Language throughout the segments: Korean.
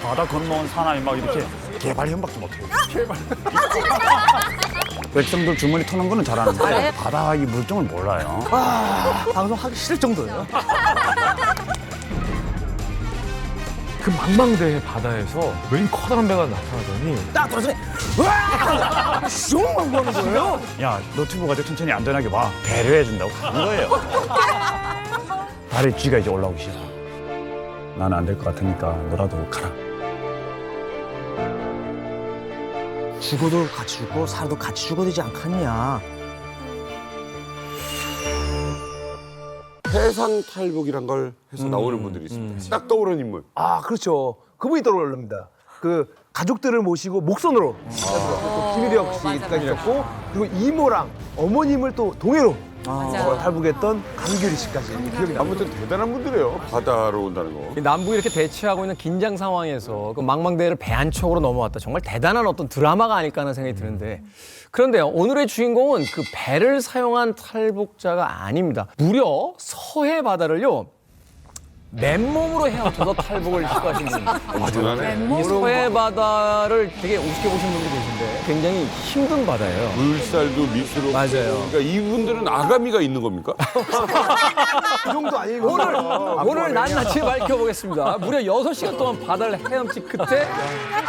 바다 건너온 사나이 막 이렇게 개발형밖에 못해요. 개발. 백성들 주머니 터는 거는 잘하는데 바다 이 물정을 몰라요. 방송하기 싫을 정도예요. 그 망망대해 바다에서 웬 커다란 배가 나타나더니 딱 돌아서니 으아! 숑! 하는 거예요. 야, 너튜브 가지고 천천히 안전하게 와. 배려해준다고 가는 거예요. 다리 쥐가 이제 올라오기 싫어. 나는 안 될 것 같으니까 너라도 가라. 죽어도 같이 죽고 살아도 같이 죽어야 되지 않겠냐. 해상 탈북이란 걸 해서 나오는 분들이 있습니다. 딱 떠오르는 인물. 아, 그렇죠. 그분이 떠오릅니다. 그 가족들을 모시고 목선으로 김일혁 씨가 있었고, 그리고 이모랑 어머님을 또 동해로 탈북했던 강규리 씨까지 기억이 납니다. 아무튼 대단한 분들이에요. 바다로 온다는 거. 남북이 이렇게 대치하고 있는 긴장 상황에서 그 망망대해를 배 한 척으로 넘어왔다. 정말 대단한 어떤 드라마가 아닐까 하는 생각이 드는데, 그런데요, 오늘의 주인공은 그 배를 사용한 탈북자가 아닙니다. 무려 서해 바다를요 맨몸으로 헤엄쳐서 탈북을 시도하신 분입니다. 대단하네. 이 서해 바다를 되게 우습게 보시는 분들이 계신데 굉장히 힘든 바다예요. 물살도 밑으로. 맞아요. 그러니까 이분들은 아가미가 있는 겁니까? 그 정도 아니고. 오늘 낱낱이 밝혀보겠습니다. 무려 6시간 동안 바다를 헤엄친 끝에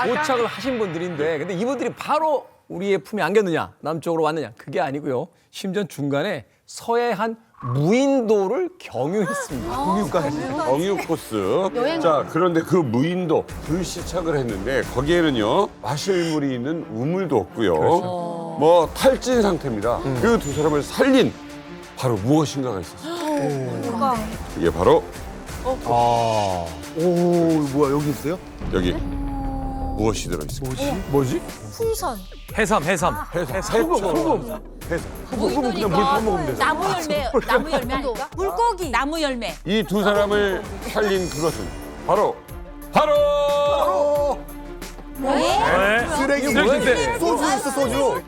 도착을 하신 분들인데, 근데 이분들이 바로 우리의 품에 안겼느냐, 남쪽으로 왔느냐, 그게 아니고요. 심지어 중간에 서해 한 무인도를 경유했습니다. 정유 코스. 자, 그런데 그 무인도 불시착을 했는데 거기에는요 마실 물이 있는 우물도 없고요. 뭐 탈진 상태입니다. 그 두 사람을 살린 바로 무엇인가가 있었어요. 이게 바로 오, 뭐야, 여기 있어요? 여기 무엇이 들어있을까? 뭐지? 풍선. 해삼. 소금 그냥 물 퍼먹으면 돼요. 나무 열매 아닐까? 물고기. 나무 열매. 이 두 사람을 살린 그것은 바로 쓰레기 쓰레기인데. 소주 있어, 소주.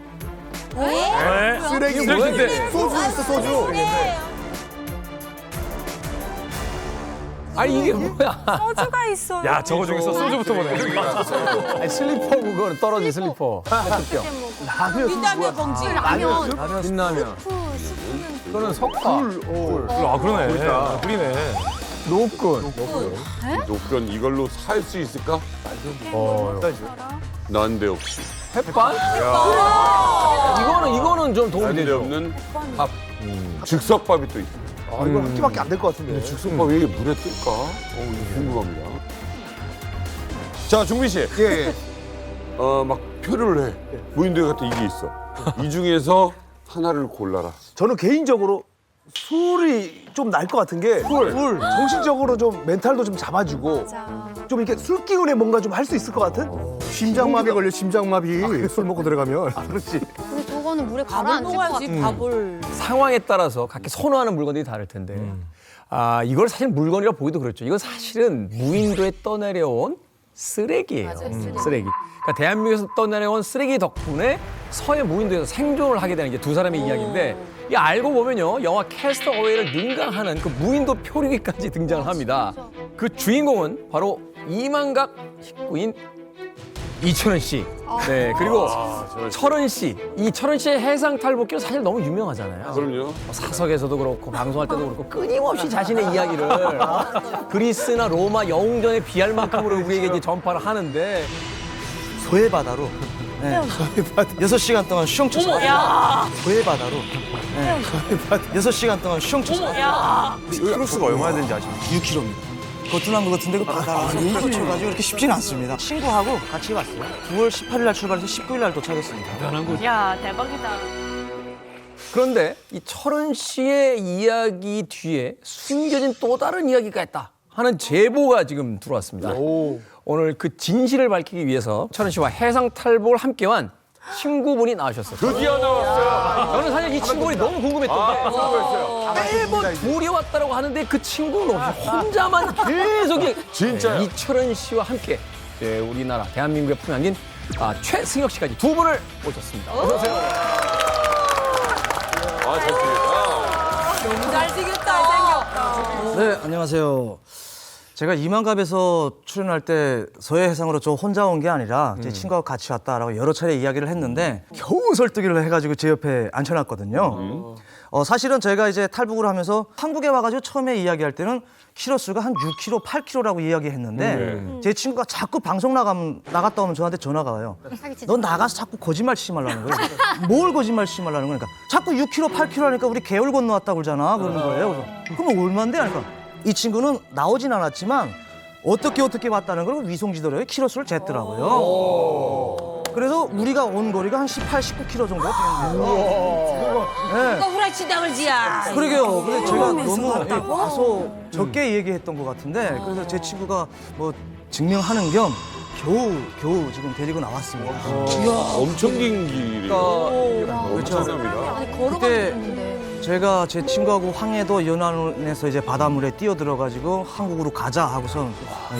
쓰레기 쓰레기인데. 소주 있어, 소주. 아니 이게 뭐야? 소주가 있어요. 야, 저거 중에서 소주부터 보네. 아니, 슬리퍼 그거는 떨어진 슬리퍼. 페트병. 비타민 봉지. 라면. 빛나면. 그거는 석화. 아, 그러네. 꿀이네. 노끈. 노끈 이걸로 살 수 있을까? 난데없이. 햇반? 이거는 좀 도움이 되죠. 난데없는 밥. 즉석밥이 또 있습니다. 아, 이거 한 끼밖에 안 될 것 같은데. 즉석밥이 왜 물에 뜰까? 이거 궁금합니다. 자, 종민 씨. 예. 막 표류를 해. 무인도에 갔더니 이게 있어. 이 중에서 하나를 골라라. 저는 개인적으로 술이 좀 날 것 같은 게 술. 정신적으로 좀 멘탈도 좀 잡아주고 좀 이렇게 술 기운에 뭔가 좀 할 수 있을 것 같은? 심장마비 걸려 심장마비 술 먹고 들어가면 그렇지. 근데 저거는 물에 밥을 가라앉을 것 같아. 먹어야지 밥을. 상황에 따라서 각기 선호하는 물건들이 다를 텐데, 이걸 사실 물건이라 보기도 그렇죠. 이건 사실은 무인도에 떠내려온 쓰레기예요. 쓰레기. 그러니까 대한민국에서 떠내려온 쓰레기 덕분에 서해 무인도에서 생존을 하게 되는 게 두 사람의 이야기인데, 이 알고 보면요, 영화 캐스터 어웨이를 능가하는 그 무인도 표류기까지 등장을 합니다. 그 주인공은 바로 이만각 식구인 이철원 씨. 네, 그리고 철원 씨. 이 철원 씨의 해상 탈북기는 사실 너무 유명하잖아요. 그럼요. 사석에서도 그렇고 방송할 때도 그렇고 끊임없이 자신의 이야기를 그리스나 로마 영웅전에 비할 만큼으로 우리에게 이제 전파를 하는데, 소해 바다로 소해 바다 6시간 동안 슝쳐서 소해 바다로 소해 바다 6시간 동안 슝쳐서 크로스가 얼마나 되는지 아십니까? 6km입니다. 거뜬한 것 같은데 그 바다라서 멈춰가지고 이렇게 쉽지는 않습니다. 친구하고 같이 왔어요. 9월 18일 날 출발해서 19일 날 도착했습니다. 야 대박이다. 그런데 이 철원 씨의 이야기 뒤에 숨겨진 또 다른 이야기가 있다 하는 제보가 지금 들어왔습니다. 오늘 그 진실을 밝히기 위해서 철원 씨와 해상 탈북을 함께한 친구분이 나오셨어요. 드디어 나왔어요. 저는 사실 이 친구분이 너무 궁금했던 게, 매번 둘이 왔다라고 하는데 그 친구는 없이 혼자만 계속 진짜요? 이철원 씨와 함께 우리나라 대한민국에 품에 안긴 최승혁 씨까지 두 분을 모셨습니다. 어서 오세요. 좋습니다. 너무 잘생겼다. 잘생겼다. 네, 안녕하세요. 제가 이만갑에서 출연할 때 서해 해상으로 저 혼자 온 게 아니라 제 친구하고 같이 왔다라고 여러 차례 이야기를 했는데 겨우 설득을 해가지고 제 옆에 앉혀놨거든요. 사실은 제가 이제 탈북을 하면서 한국에 와가지고 처음에 이야기할 때는 키로수가 한 6kg, 8kg라고 이야기했는데 제 친구가 자꾸 방송 나갔다 오면 저한테 전화가 와요. 넌 나가서 자꾸 거짓말 치지 말라는 거예요. 뭘 거짓말 치지 말라는 거니까 자꾸 6kg, 8kg 하니까 우리 개울 건너왔다고 그러잖아. 그러는 거예요. 그래서 그럼 얼마인데? 하니까 이 친구는 나오진 않았지만 어떻게 왔다는 걸 위송지더래요. 키로수를 쟀더라고요. 그래서 우리가 온 거리가 한 18, 19km 정도 되는데요. 누가 후라이친다 그러지야. 그러게요. 근데 제가 너무 와서 적게 얘기했던 것 같은데 그래서 제 친구가 뭐 증명하는 겸 겨우 지금 데리고 나왔습니다. 엄청 긴 길이에요. 엄청납니다. 아니 걸어가는데. 제가 제 친구하고 황해도 연안에서 이제 바닷물에 뛰어들어가지고 한국으로 가자 하고서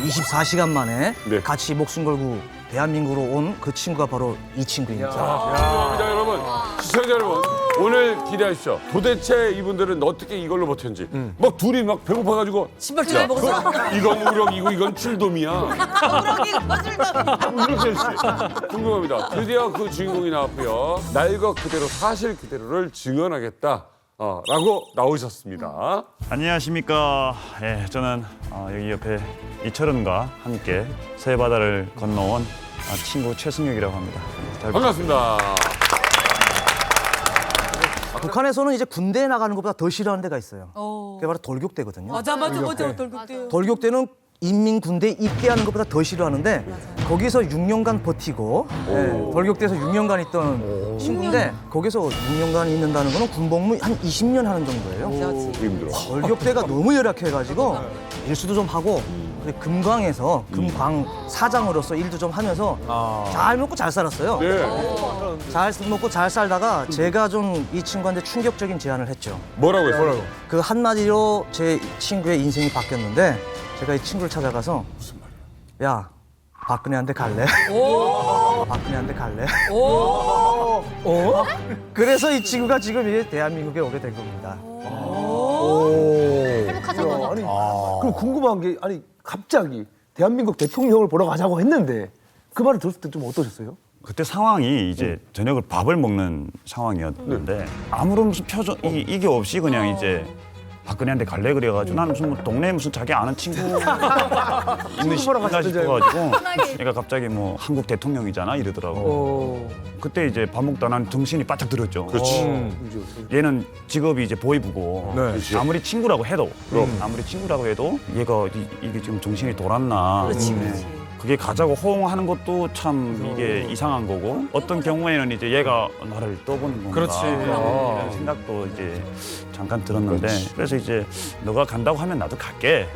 24시간 만에 네. 같이 목숨 걸고 대한민국으로 온 그 친구가 바로 이 친구입니다. 자, 여러분, 시청자 여러분, 오늘 기대하십시오. 도대체 이분들은 어떻게 이걸로 버텼는지. 막 둘이 막 배고파가지고. 신발줄 먹었어. 이건 우럭이고 이건 출돔이야. 이렇게 했지. 궁금합니다. 드디어 그 주인공이 나왔고요. 날 것 그대로 사실 그대로를 증언하겠다. 라고 나오셨습니다. 안녕하십니까. 예, 저는 여기 옆에 이철은과 함께 서해 바다를 건너온 친구 최승혁이라고 합니다. 잘 반갑습니다. 북한에서는 이제 군대에 나가는 것보다 더 싫어하는 데가 있어요. 그게 바로 돌격대거든요. 맞아 돌격대. 돌격대는 인민군대에 입대하는 것보다 더 싫어하는데 거기서 6년간 버티고 돌격대에서 6년간 있던 친구인데 거기서 6년간 있는다는 거는 군복무 한 20년 하는 정도예요. 힘들어. 돌격대가 너무 열악해가지고 일수도 좀 하고 그리고 금광에서 금광 사장으로서 일도 좀 하면서 잘 먹고 잘 살았어요. 네. 잘 먹고 잘 살다가 제가 좀 이 친구한테 충격적인 제안을 했죠. 뭐라고 했어요? 그 한마디로 제 친구의 인생이 바뀌었는데 제가 이 친구를 찾아가서 야 박근혜한테 갈래? 박근혜한테 갈래? 그래서 이 친구가 지금 이제 대한민국에 오게 된 겁니다. 행복하잖아. 아니, 그럼 궁금한 게 아니 갑자기 대한민국 대통령을 보러 가자고 했는데 그 말을 들었을 때 좀 어떠셨어요? 그때 상황이 이제 저녁을 밥을 먹는 상황이었는데 아무런 무슨 표정 이게 없이 그냥 이제 박근혜한테 갈래 그래가지고 나는 무슨 뭐 동네에 무슨 자기 아는 친구 있는 보러 시간가 갔을 줄 싶어가지고 얘가 갑자기 뭐 한국 대통령이잖아 이러더라고. 그때 이제 밥 먹다 난 정신이 바짝 들었죠. 그렇지. 얘는 직업이 이제 보이부고 아무리 친구라고 해도 얘가 이게 지금 정신이 돌았나. 그게 가자고 호응하는 것도 참 이게 이상한 거고 어떤 경우에는 이제 얘가 나를 떠보는 건가 그렇지. 이런 생각도 이제 잠깐 들었는데 그래서 이제 너가 간다고 하면 나도 갈게.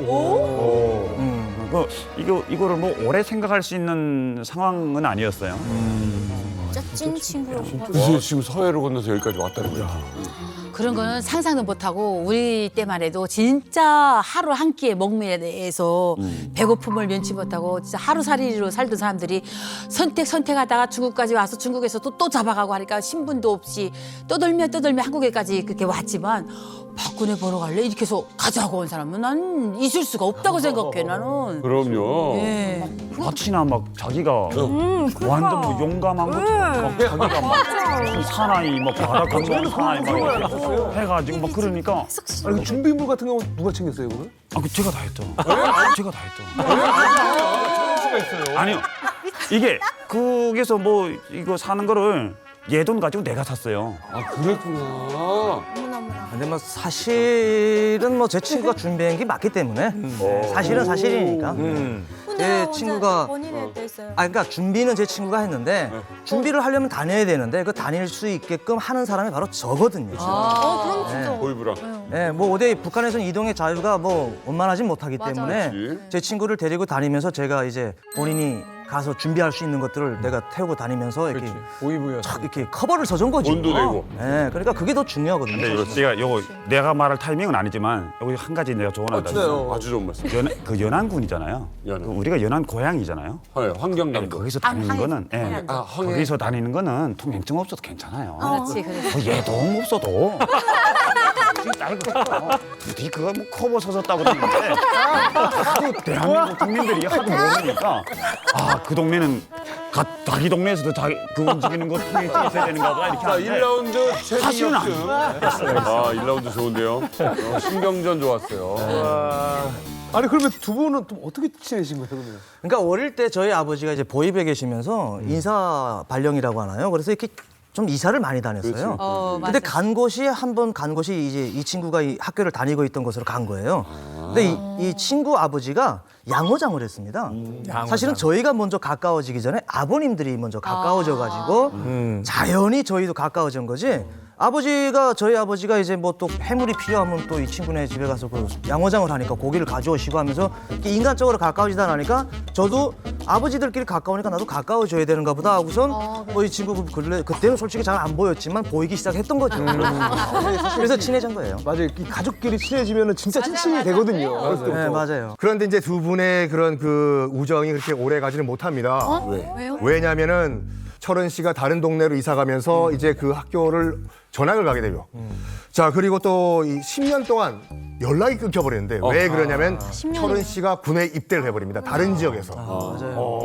이거를 뭐 오래 생각할 수 있는 상황은 아니었어요. 찐 친구라고. 그래서 지금 서해를 건너서 여기까지 왔다는 거야. 그런 거는 상상도 못하고 우리 때만 해도 진짜 하루 한 끼에 먹면에서 배고픔을 면치 못하고 진짜 하루살이로 살던 사람들이 선택하다가 중국까지 와서 중국에서 또 잡아가고 하니까 신분도 없이 떠돌며 한국에까지 그렇게 왔지만 박근혜 보러 갈래? 이렇게 해서 가자고 온 사람은 난 있을 수가 없다고 생각해 나는. 그럼요. 예. 마치나 막 자기가 완전 뭐 용감한 것처럼 막 자기가 막 무슨 사나이 막 바다 건너 사나이 막 이렇게 해가지고 막 그러니까 아니 그 준비물 같은 경우는 누가 챙겼어요, 그걸? 그 제가 다 했죠. 제가 다 했죠. 아니요. 이게 거기서 뭐 이거 사는 거를 얘 돈 가지고 내가 샀어요. 아, 그랬구나. 근데 뭐 사실은 뭐 제 친구가 준비한 게 맞기 때문에 사실은 사실이니까. 제 친구가 그러니까 준비는 제 친구가 했는데 준비를 하려면 다녀야 되는데 그 다닐 수 있게끔 하는 사람이 바로 저거든요. 그럼 진짜. 보이브랑. 네, 뭐 어디 북한에서는 이동의 자유가 뭐 원만하진 못하기 때문에 그렇지. 제 친구를 데리고 다니면서 제가 이제 본인이 가서 준비할 수 있는 것들을 내가 태우고 다니면서 이렇게 보이부였어. 착 이렇게 커버를 서준 거지. 돈도 내고. 네, 그러니까 그게 더 중요하거든요. 근데 제가 요거 내가 말할 타이밍은 아니지만 여기 한 가지 내가 조언하다. 아주 좋은 말씀. 그 연안군이잖아요. 연안. 그 우리가 연안 고향이잖아요. 환경남도. 거기서 다니는 거는 황해. 거기서 다니는 거는 통행증 없어도 괜찮아요. 그렇지 그래. 예동 없어도 그거 뭐 커버 서졌다고 그러는데 하도 대한민국 국민들이 하도 모르니까 그 동네는 자기 동네에서도 그 움직이는 거 통해 있어야 되는가 봐 이렇게 자, 하는데 1라운드 사실은 최승혁 등. 1라운드 좋은데요. 신경전 좋았어요. 아니 그러면 두 분은 또 어떻게 친해진 거예요, 그러면? 그러니까 어릴 때 저희 아버지가 이제 보입에 계시면서 인사 발령이라고 하나요? 그래서 이렇게 좀 이사를 많이 다녔어요. 근데 간 곳이 한 번 간 곳이 이제 이 친구가 이 학교를 다니고 있던 곳으로 간 거예요. 근데 이 친구 아버지가 양호장을 했습니다. 사실은 저희가 먼저 가까워지기 전에 아버님들이 먼저 가까워져 가지고 자연히 저희도 가까워진 거지. 저희 아버지가 이제 뭐 또 해물이 필요하면 또 이 친구네 집에 가서 그 양어장을 하니까 고기를 가져오시고 하면서 이렇게 인간적으로 가까워지다 나니까 저도 아버지들끼리 가까우니까 나도 가까워져야 되는가 보다 하고선 뭐 이 친구 그때는 솔직히 잘 안 보였지만 보이기 시작했던 거죠. 그래서 친해진 거예요. 맞아요. 이 가족끼리 친해지면은 진짜 친친이 되거든요. 어렸을 때부터. 네, 맞아요. 그런데 이제 두 분의 그런 그 우정이 그렇게 오래 가지는 못합니다. 왜요? 왜냐면은 철은 씨가 다른 동네로 이사 가면서 이제 그 학교를 전학을 가게 되죠. 자, 그리고 또 이 10년 동안 연락이 끊겨버렸는데 왜 그러냐면 철은 씨가 군에 입대를 해버립니다. 다른 지역에서. 맞아요.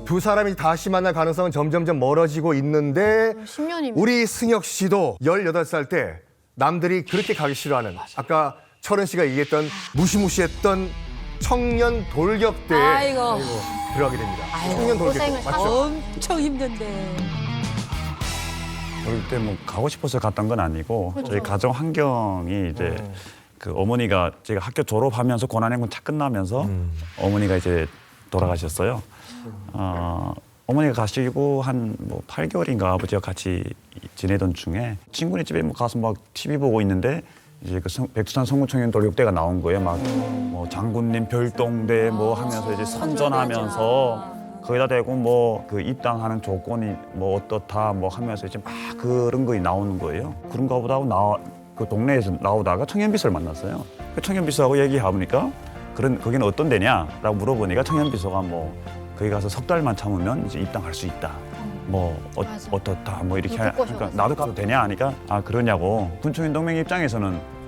두 사람이 다시 만날 가능성은 점점점 멀어지고 있는데 10년이면. 우리 승혁 씨도 18살 때 남들이 그렇게 가기 싫어하는 아까 철은 씨가 얘기했던 무시무시했던 청년 돌격대에 아이고. 들어가게 됩니다. 청년 돌격대 고생을 맞죠? 엄청 힘든데. 어릴 때 뭐 가고 싶어서 갔던 건 아니고 저희 가정 환경이 이제 그 어머니가 제가 학교 졸업하면서 고난행군 차 끝나면서 어머니가 이제 돌아가셨어요. 어머니가 가시고 한 뭐 8개월인가 아버지와 같이 지내던 중에 친구네 집에 뭐 가서 막 TV 보고 있는데 이제 그 백두산 성군청년 돌격대가 나온 거예요. 막 뭐 장군님 별동대 뭐 하면서 이제 선전하면서 거기다 대고 뭐 그 입당하는 조건이 뭐 어떻다 뭐 하면서 이제 막 그런 거이 나오는 거예요. 그런가 보다 하고 그 동네에서 나오다가 청년비서를 만났어요. 그 청년비서하고 얘기해보니까 거기는 어떤 데냐라고 물어보니까 청년비서가 뭐 거기 가서 석 달만 참으면 이제 입당할 수 있다. 뭐 어떻다 뭐 이렇게 하니까 나도 가도 되냐 하니까 그러냐고. 군청년동맹 입장에서는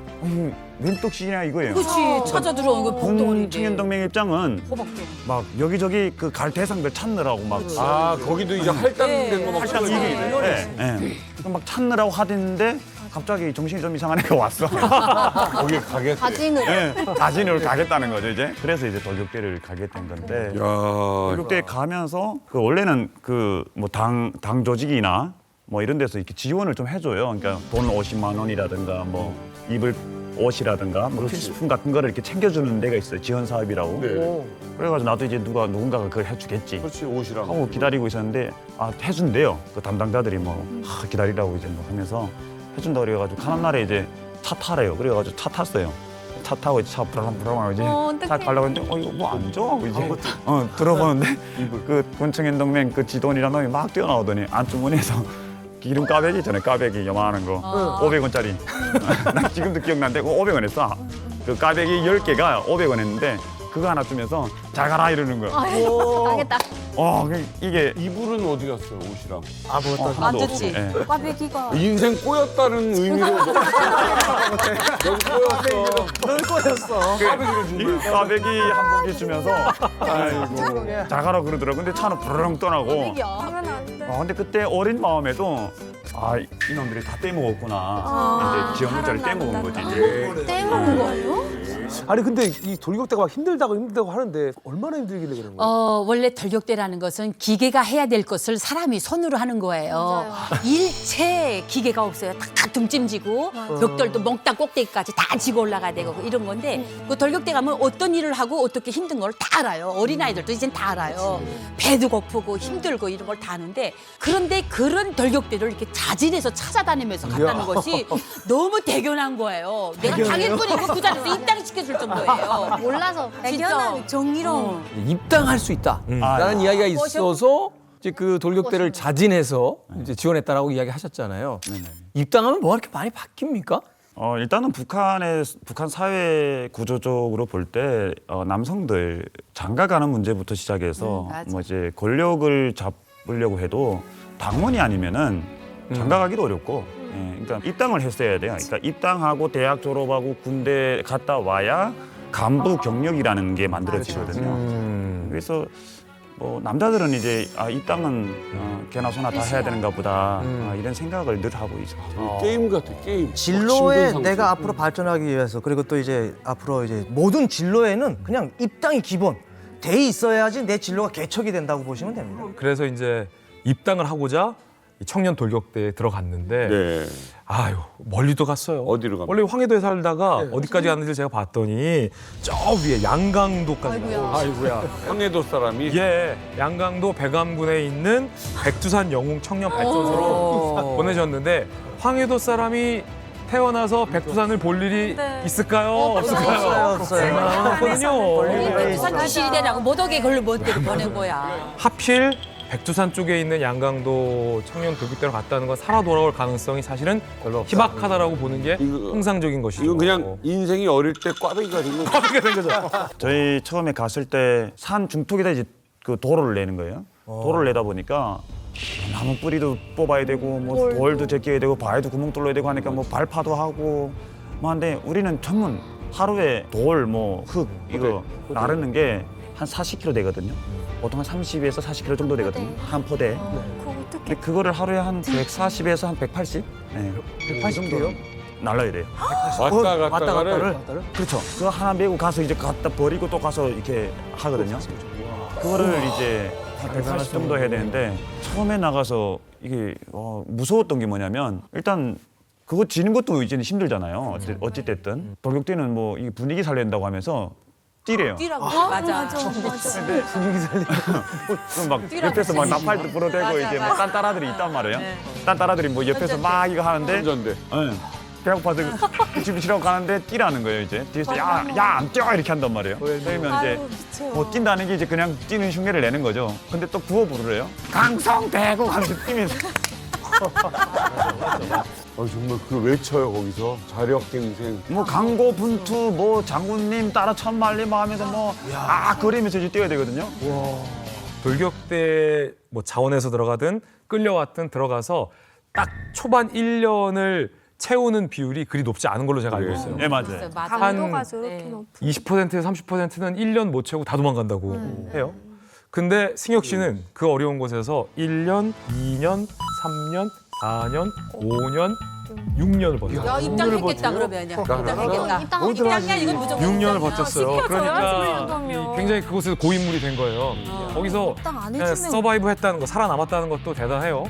웬 떡시냐 이거예요. 그렇지. 찾아 들어온 거 복덩어리. 청년동맹 입장은 막 여기저기 그 갈 대상들 찾느라고 막 거기도 이제 할당된 거막 할당 이게 막 찾느라고 하는데 갑자기 정신이 좀 이상한 애가 왔어. 거기 가겠대. 가진으로. 가진으로 가겠다는 거죠 이제. 그래서 이제 돌격대를 가게 된 건데 돌격대 가면서 그 원래는 그 뭐 당 조직이나 뭐 이런 데서 이렇게 지원을 좀 해줘요. 그러니까 돈 50만 원이라든가 뭐 입을 옷이라든가 뭐 필수품 같은 거를 이렇게 챙겨주는 데가 있어요. 지원 사업이라고. 네. 그래가지고 나도 이제 누군가가 그걸 해주겠지 그렇지, 옷이랑. 하고 기다리고 있었는데 해준대요. 그 담당자들이 뭐 기다리라고 이제 뭐 하면서 해준다 그래가지고 가는 날에 이제 차 타래요. 그래가지고 차 탔어요. 차 타고 이제 차 부라랑 이제 차 가려고 했는데 이거 뭐 안 줘? 이제 들어보는데 그 군청년동맹 그 지돈이라는 놈이 막 뛰어나오더니 안주머니에서 기름 까베기 있잖아요. 까베기 요만한 거 500원짜리. 나 지금도 기억나는데 그거 500원 했어. 그 까베기 10개가 500원 했는데 그거 하나 주면서 잘 가라 이러는 거야. 가겠다. 이게 이불은 어디 갔어요, 옷이랑? 하나도 안 없어. 줬지. 예. 꽈배기가. 인생 꼬였다는 의미로. 넌 꼬였어. 이 까베기 한 봉지 주면서 아이고 잘 가라 그러더라고. 근데 차는 부르릉 떠나고. 근데 그때 어린 마음에도 이놈들이 다 떼먹었구나. 이제 지원 문자를 떼먹은 거지. 떼먹은 거예요? 아니 근데 이 돌격대가 막 힘들다고 하는데 얼마나 힘들길래 그런 거예요? 원래 돌격대라는 것은 기계가 해야 될 것을 사람이 손으로 하는 거예요. 일체 기계가 없어요. 탁탁 등짐지고 벽돌도 몽땅 꼭대기까지 다 지고 올라가야 되고 이런 건데 그 돌격대 가면 어떤 일을 하고 어떻게 힘든 걸 다 알아요. 어린아이들도 이젠 다 알아요. 배도 고프고 힘들고 이런 걸 다 아는데 그런데 그런 돌격대를 이렇게 자진해서 찾아다니면서 갔다는 것이 너무 대견한 거예요. 내가 당일꾼이고 그 자리에서 입당시켜줄 정도예요. 몰라서. 진짜 정의로운. 입당할 수 있다라는 이야기가 있어서 이제 그 돌격대를 자진해서 이제 지원했다라고 이야기하셨잖아요. 입당하면 뭐가 이렇게 많이 바뀝니까? 일단은 북한 사회 구조적으로 볼 때 남성들 장가가는 문제부터 시작해서 뭐 이제 권력을 잡으려고 해도 당원이 아니면은 장가가기도 어렵고 그러니까 입당을 했어야 돼요. 그러니까 입당하고 대학 졸업하고 군대 갔다 와야 간부 경력이라는 게 만들어지거든요. 그래서 뭐 남자들은 이제 입당은 개나 소나 다 해야 되는가 보다 이런 생각을 늘 하고 있어요. 게임 같아, 게임. 진로에 신분 내가 상승. 앞으로 발전하기 위해서 그리고 또 이제 앞으로 이제 모든 진로에는 그냥 입당이 기본 돼 있어야지 내 진로가 개척이 된다고 보시면 됩니다. 그래서 이제 입당을 하고자 이 청년 돌격대에 들어갔는데 네. 아유 멀리도 갔어요. 어디로 갑니까? 원래 황해도에 살다가 어디까지 갔는지 제가 봤더니 저 위에 양강도까지 가요. 아이고야. 황해도 사람이 예, 양강도 백암군에 있는 백두산 영웅 청년 발전소로 보내셨는데 황해도 사람이 태어나서 백두산을 볼 일이 있을까요? 없을까요? 없어요. 없거든요. 백두산 귀신이 되라고 못 오게 걸로 못 데리고 보낸 거야. 하필 백두산 쪽에 있는 양강도 청년 돌격대로 갔다는 건 살아 돌아올 가능성이 사실은 희박하다라고 보는 게 이거- 통상적인 것이죠. 이건 그냥 인생이 어릴 때 꽈배기가 된 거. 꽈배기가 된 거죠. 저희 처음에 갔을 때 산 중턱에다 이제 그 도로를 내는 거예요. 도로를 내다 보니까 나무 뿌리도 뽑아야 되고 뭐 돌도 제껴야 되고 바위도 구멍 뚫어야 되고 하니까 뭐 발파도 하고 뭐 한데 우리는 전문 하루에 돌 뭐 흙 이거 나르는 게 한 40kg 되거든요. 보통 한 30에서 40kg 정도 되거든요. 한 포대. 근데 그거를 하루에 한 140에서 한 180? 네. 180 정도 날라야 돼요. 왔다 갔다가를 그렇죠. 그거 하나 메고 가서 이제 갖다 버리고 또 가서 이렇게 하거든요. 그거를 이제 한 180 정도 해야 되는데 처음에 나가서 이게 무서웠던 게 뭐냐면 일단 그거 지는 것도 이제는 힘들잖아요. 어찌 됐든 돌격대는 뭐 이 분위기 살린다고 하면서 뛰래요. 뛰라고. 맞아. 그럼 막 뛰라고 옆에서 막 했지. 나팔도 불어대고 맞아, 이제 막 맞아. 딴따라들이 있단 말이에요. 네. 딴따라들이 뭐 옆에서 막 이거 하는데 운전대. 네. 배고파서 집이라고 가는데 뛰라는 거예요 이제 뒤에서 야 안 뛰어 이렇게 한단 말이에요. 그러면 이제 뭐 뛴다는 게 이제 그냥 뛰는 흉내를 내는 거죠. 근데 또 구호 부르래요. 강성대고 하면서 뛰면서 정말 그걸 외쳐요 거기서 자력갱생. 뭐 강고 분투 뭐 장군님 따라 천만리 하면서 뭐 그러면서 이제 뛰어야 되거든요. 돌격대 뭐 자원에서 들어가든 끌려왔든 들어가서 딱 초반 1년을 채우는 비율이 그리 높지 않은 걸로 제가 알고 있어요. 네 맞아요. 한 저렇게 높 20%에서 30%는 1년 못 채우고 다 도망간다고 해요. 근데 승혁 씨는 그 어려운 곳에서 1년, 2년, 3년, 4년, 5년, 6년을 버텼어요. 야 입당했겠다 그러면 입당했겠다. 입당이야 이건 무조건. 6년을 버텼어요. 그러니까 시켜줘요, 굉장히 그곳에서 고인물이 된 거예요. 거기서 입당 안 그냥 해주면 서바이브 했다는 거, 살아남았다는 것도 대단해요.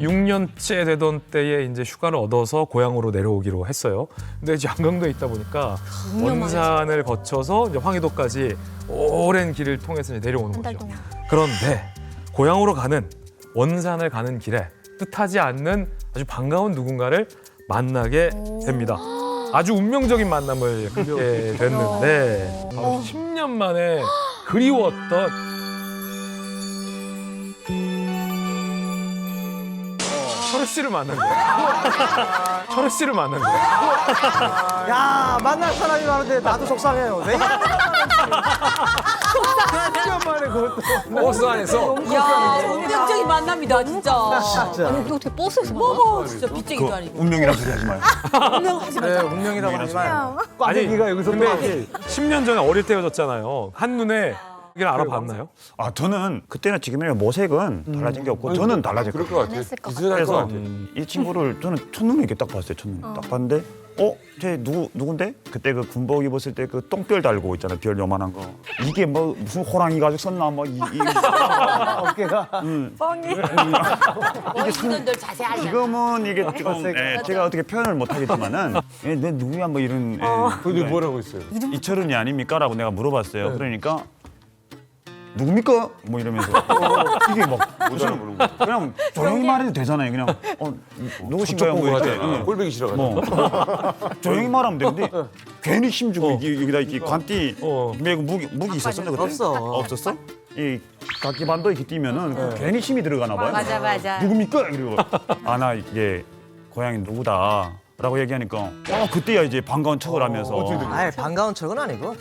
6년째 되던 때에 이제 휴가를 얻어서 고향으로 내려오기로 했어요. 근데 이제 양강도에 있다 보니까 원산을 거쳐서 이제 황해도까지 오랜 길을 통해서 이제 내려오는 달 거죠. 동안. 그런데 고향으로 가는 원산을 가는 길에 뜻하지 않는 아주 반가운 누군가를 만나게 됩니다. 아주 운명적인 만남을 갖게 됐는데 바로 10년 만에 그리웠던 철우 씨를 만난 거예요. 철우 씨를 만난 거예요. 야 만날 사람이 많은데 나도 속상해요. 왜 이래? 버스 안에서 야 운명적인 만남이다 진짜. 진짜. 아니 우리 어떻게 버스에서 어머 진짜 빚쟁이도 아니고. 운명이란 소리 하지 마요. 운명하지 네, 마. 운명이라고 하지 마요. 꽈배기가 여기서 또 근데 10년 전에 어릴 때 헤어졌잖아요. 한눈에 이걸 알아봤나요? 저는 그때나 지금이나 모색은 달라진 게 없고 저는 달라질 그럴 거예요. 것 같아. 했을 것 비슷할 것 그래서 같아. 이 친구를 저는 첫눈에 이렇게 딱 봤어요. 첫눈에 딱 봤는데 쟤 누군데? 그때 그 군복 입었을 때 그 똥별 달고 있잖아. 별 요만한 거. 이게 뭐 무슨 호랑이 가죽 썼나 뭐 어깨가 이게 상들 자세히 알잖아. 지금은 이게 좀 제가 어떻게 표현을 못 하겠지만은 내 누구야 뭐 이런 근데 뭐라고 했어요? 이철은이 아닙니까라고 내가 물어봤어요. 그러니까 누굽니까? 뭐 이러면서 이게 막 무슨 그냥 조용히 말해도 되잖아요. 그냥 누구신가요? 뭐 이렇게 꼴보기 싫어가지고. 뭐 조용히 말하면 되는데 괜히 힘주고 여기다 이렇게 관띠 메고 무기 있었었나 그때? 없었어? 이 각기반도 이렇게 뛰면은 괜히 힘이 들어가나 봐요. 맞아. 누굽니까? 그리고 나 이게 고향이 누구다. 라고 얘기하니까 그때야 이제 반가운 척을 하면서 아예 반가운 척은 아니고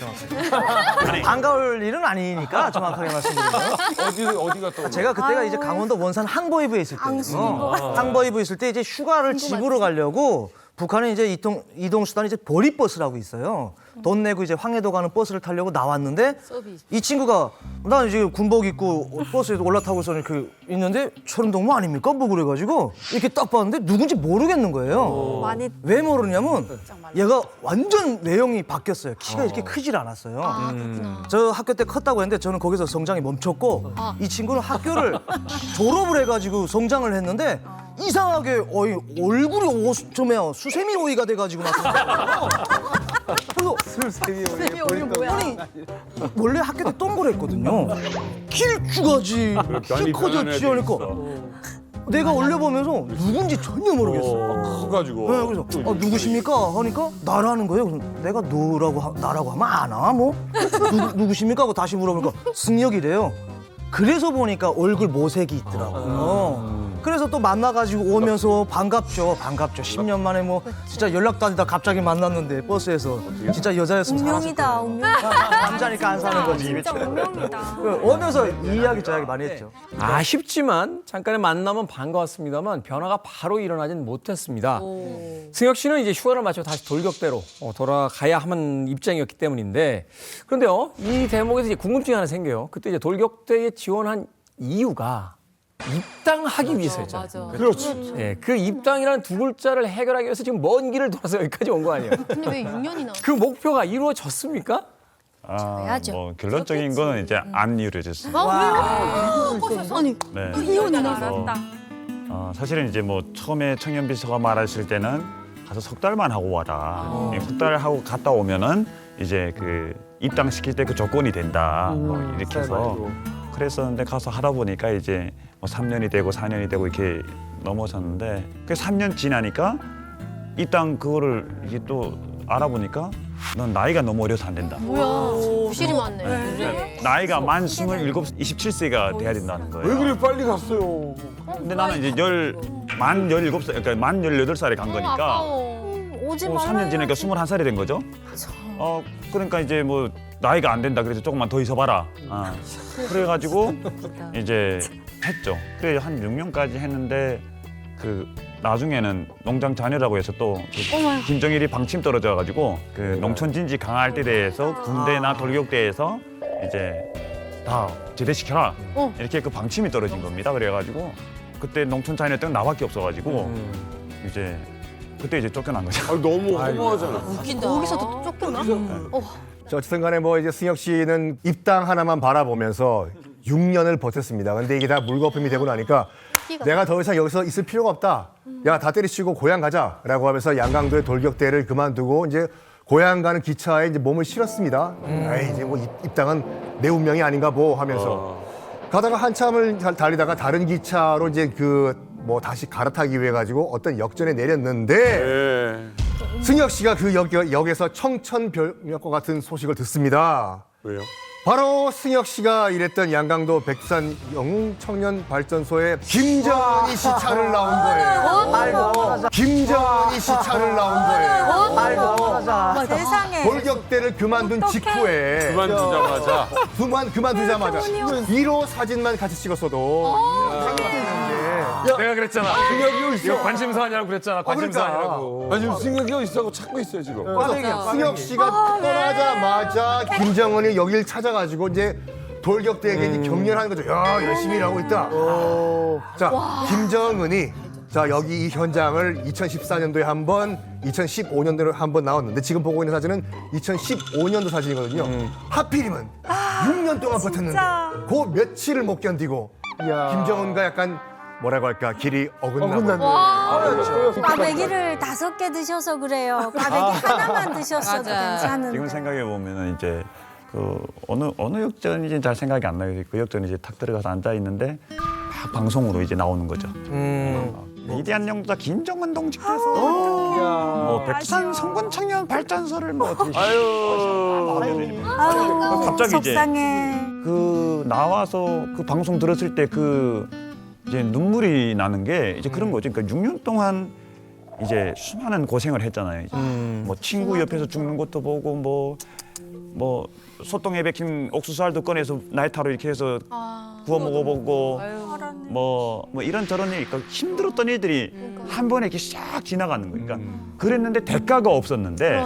반가울 일은 아니니까 정확하게 말씀드리면 어디 갔다 제가 그때가 이제 강원도 원산 항보이부에 있을 때예요. 항보이부에 있을 때 이제 휴가를 집으로 가려고 북한에 이제 이동 수단이 이제 보리버스라고 있어요. 돈 내고 이제 황해도 가는 버스를 타려고 나왔는데 이 친구가 나 이제 군복 입고 버스에 올라타고서 이렇게 있는데 철원동무 아닙니까? 뭐 그래가지고 이렇게 딱 봤는데 누군지 모르겠는 거예요. 많이 왜 모르냐면 얘가 완전 외형이 바뀌었어요. 키가 이렇게 크질 않았어요. 저 학교 때 컸다고 했는데 저는 거기서 성장이 멈췄고 이 친구는 학교를 졸업을 해가지고 성장을 했는데 이상하게 얼굴이 수세미 오이가 돼가지고 막 그래서 쌤이 오늘 뭐야? 아니 원래 학교 때 동그랬거든요. 길쭉하지 키 커졌지 하니까 내가 올려보면서 누군지 전혀 모르겠어. 커가지고. 네, 그래서 누구십니까? 하니까 나라는 거예요. 그래서 내가 나라고 하면 아나 뭐? 누구십니까? 하고 다시 물어보니까 승혁이래요. 그래서 보니까 얼굴 모색이 있더라고요. 그래서 또 만나가지고 오면서 반갑죠. 10년 만에 뭐 진짜 연락도 안 되다 갑자기 만났는데 버스에서 진짜 여자였으면 운명이다, 운명. 남자니까 안 사는 거지. 진짜 운명이다. 오면서 이 이야기 저 이야기 많이 했죠. 아쉽지만 잠깐의 만남은 반가웠습니다만 변화가 바로 일어나진 못했습니다. 승혁 씨는 이제 휴가를 마치고 다시 돌격대로 돌아가야 하는 입장이었기 때문인데 그런데요 이 대목에서 이제 궁금증이 하나 생겨요. 그때 이제 돌격대에 지원한 이유가 입당하기 위해서였잖아요. 맞아. 그렇지. 예, 그 입당이라는 두 글자를 해결하기 위해서 지금 먼 길을 돌아서 여기까지 온 거 아니에요? 근데 왜 6년이나? 그 목표가 이루어졌습니까? 해야죠. 뭐 결론적인 거는 이제 안 이루어졌습니다. 아니 네. 이혼이 알았다. 사실은 이제 뭐 처음에 청년비서가 말했을 때는 가서 석 달만 하고 와라. 석 달 하고 갔다 오면은 이제 그 입당시킬 때 그 조건이 된다. 뭐 이렇게 해서 그랬었는데 가서 하다 보니까 이제 뭐 3년이 되고 4년이 되고 이렇게 넘어졌는데 그 3년 지나니까 입당 그거를 이게 또 알아보니까 넌 나이가 너무 어려서 안 된다. 뭐야? 부실이 많네. 나이가 만 27, 27세가 돼야 된다는 거예요. 왜 그래 빨리 갔어요? 근데 나는 이제 만 17살, 그러니까 만 18살에 간 거니까 아까워. 오지 말아요. 3년 지나니까 21살이 된 거죠. 그러니까 이제 뭐 나이가 안 된다 그래서 조금만 더 있어봐라. 그래가지고 이제 했죠. 그래 한 6년까지 했는데 그 나중에는 농장 자녀라고 해서 또 김정일이 방침 떨어져가지고 그 농촌 진지 강화할 때 대해서 군대나 돌격대에서 이제 다 제대시켜라 이렇게 그 방침이 떨어진 겁니다. 그래가지고 그때 농촌 자녀 때는 나밖에 없어가지고 이제 그때 이제 쫓겨난 거죠. 너무 허무하잖아. 웃긴다. 거기서도 쫓겨나? 자, 어쨌든 간에 뭐 이제 승혁 씨는 입당 하나만 바라보면서 6년을 버텼습니다. 근데 이게 다 물거품이 되고 나니까 내가 더 이상 여기서 있을 필요가 없다. 야, 다 때리치고 고향 가자라고 하면서 양강도의 돌격대를 그만두고 이제 고향 가는 기차에 이제 몸을 실었습니다. 에이, 이제 뭐 입당은 내 운명이 아닌가 뭐 하면서 가다가 한참을 달리다가 다른 기차로 이제 뭐 다시 갈아타기 위해 가지고 어떤 역전에 내렸는데 네. 승혁 씨가 그 역에서 청천벽력과 같은 소식을 듣습니다. 왜요? 바로 승혁 씨가 일했던 양강도 백두산 영웅청년발전소에 김정은이 시차를 나온 거예요. 김정은이 시차를 나온 거예요. 세상에. 돌격대를 그만둔 직후에 그만두자마자 그만두자마자 1호 사진만 같이 찍었어도 내가 그랬잖아. 이거 관심사 아니라고 그랬잖아. 관심사 아니라고. 아니 지금 승혁이 있어 하고 찾고 있어요 지금. 승혁 씨가 떠나자마자 김정은이 여길 찾아가지고 이제 돌격대에게 이제 격려하는 거죠. 야, 열심히 일하고 있다. 자, 김정은이 자 여기 이 현장을 2014년도에 한 번, 2015년도에 한 번 나왔는데 지금 보고 있는 사진은 2015년도 사진이거든요. 하필이면 6년 동안 버텼는데 그 며칠을 못 견디고 김정은과 약간 뭐라고 할까 길이 어긋나고 꽈배기를 5개 드셔서 그래요. 꽈배기 하나만 드셨어도 괜찮은데. 지금 생각해 보면은 이제 그 어느 역전인지 잘 생각이 안 나요. 그 역전이 이제 탁 들어가서 앉아 있는데 막 방송으로 이제 나오는 거죠. 위대한 영자 김정은 동지께서 뭐 백두산 성군 청년 발전소를 뭐 어떻게 갑자기 이제 속상해. 그 나와서 그 방송 들었을 때 그 이제 눈물이 나는 게 이제 그런 거죠. 그러니까 6년 동안 이제 수많은 고생을 했잖아요. 이제. 뭐 친구 옆에서 죽는 것도 보고 뭐 소똥에 박힌 옥수수알도 꺼내서 나이타로 이렇게 해서 구워 먹어보고 뭐 이런저런 일, 그러니까 힘들었던 일들이 한 번에 이렇게 싹 지나가는 거예요. 그러니까 그랬는데 대가가 없었는데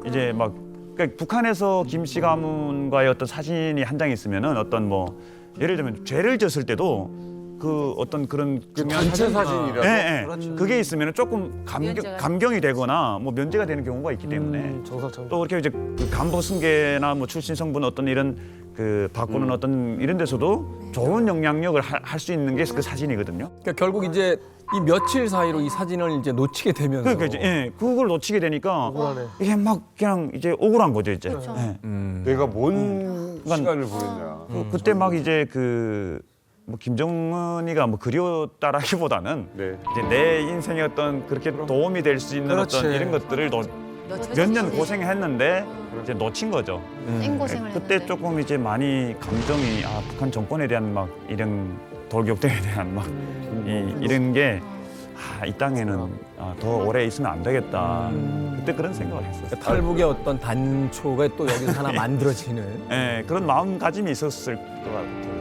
이제 막 그러니까 북한에서 김씨 가문과의 어떤 사진이 한 장 있으면은 어떤 뭐 예를 들면 죄를 졌을 때도 그 어떤 그런 중요한 단체 사진이라서. 예, 예. 그게 있으면 조금 감경이 되거나 뭐 면제가 되는 경우가 있기 때문에 또 그렇게 이제 그 간부 승계나 뭐 출신 성분 어떤 이런 그 바꾸는 어떤 이런 데서도 좋은 영향력을 할 수 있는 게 그 사진이거든요. 그러니까 결국 이제 이 며칠 사이로 이 사진을 이제 놓치게 되면서 그러니까 이제 예, 그걸 놓치게 되니까 이게 막 그냥 이제 억울한 거죠 이제. 예. 내가 뭔 시간을 보냈냐. 그때 막 이제 그 뭐 김정은이가 뭐 그리웠다라기보다는 네. 이제 내 인생에 어떤 그렇게 도움이 될 수 있는 어떤 이런 것들을 몇 년 고생했는데 이제 놓친 거죠. 생고생을 그때 했는데. 조금 이제 많이 감정이 북한 정권에 대한 막 이런 돌격등에 대한 막 이런 게 이 땅에는 더 오래 있으면 안 되겠다. 그때 그런 생각을 했었어요. 탈북의 어떤 단초가 또 여기서 하나 만들어지는. 예, 그런 마음가짐이 있었을 것 같아요.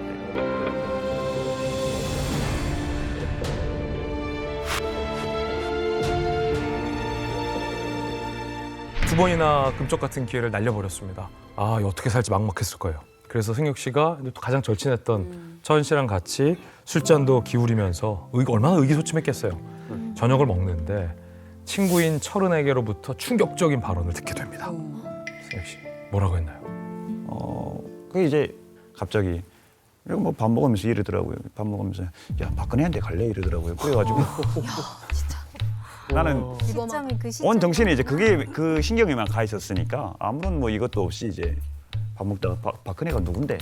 두 번이나 금쪽 같은 기회를 날려버렸습니다. 어떻게 살지 막막했을 거예요. 그래서 승혁 씨가 또 가장 절친했던 처은 씨랑 같이 술잔도 기울이면서 얼마나 의기소침했겠어요. 저녁을 먹는데 친구인 철은에게로부터 충격적인 발언을 듣게 됩니다. 승혁 씨, 뭐라고 했나요? 그게 이제 갑자기 이거 뭐 밥 먹으면서 이러더라고요. 밥 먹으면서 야 박근혜한테 갈래 이러더라고요. 그래가지고 나는 시점이 그 시점. 온 정신이 이제 그게 그 신경에만 가 있었으니까 아무런 뭐 이것도 없이 이제 밥 먹다가 박근혜가 누군데?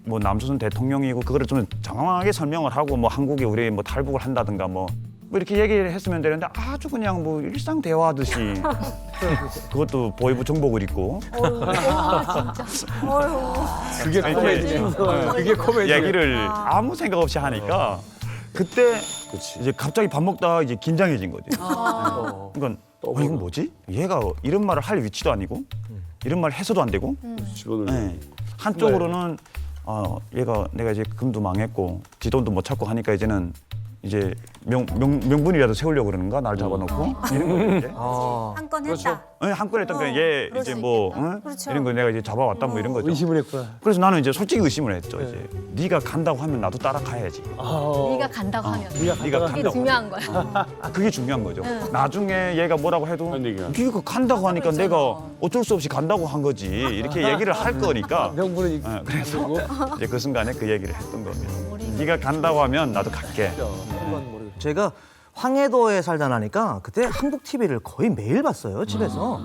뭐 남조선 대통령이고 그거를 좀 장황하게 설명을 하고 뭐 한국이 우리 뭐 탈북을 한다든가 뭐 이렇게 얘기를 했으면 되는데 아주 그냥 뭐 일상 대화하듯이 그것도 보이부 정복을 입고 그게 코미디네요. 그게 코미디. 얘기를 아무 생각 없이 하니까 그때 이제 갑자기 밥 먹다가 이제 긴장해진 거지. 그러니까 이건 뭐지? 얘가 이런 말을 할 위치도 아니고 이런 말을 해서도 안 되고 네. 한쪽으로는 얘가 내가 이제 금도 망했고 지돈도 못 찾고 하니까 이제는 이제 명분이라도 세우려고 그러는가 나를 잡아놓고 이런 거 이제 한 건 했다. 한 건 했던 얘 그럴 이제 수 뭐 있겠다. 그렇죠. 이런 거 내가 이제 잡아왔다 뭐 이런 거죠. 의심을 했구나. 그래서 나는 이제 솔직히 의심을 했죠. 이제 네가 간다고 하면 나도 따라가야지. 네가 간다고 하면. 네가 그게 간다고. 중요한 거야. 그게 중요한 거죠. 나중에 얘가 뭐라고 해도 한 얘기야. 네가 간다고 하니까 내가 어쩔 수 없이 간다고 한 거지. 이렇게 얘기를 할 거니까. 명분은 그래서 이제 그 순간에 그 얘기를 했던 겁니다. 네가 간다고 하면 나도 갈게. 제가 황해도에 살다 나니까 그때 한국 TV를 거의 매일 봤어요, 집에서.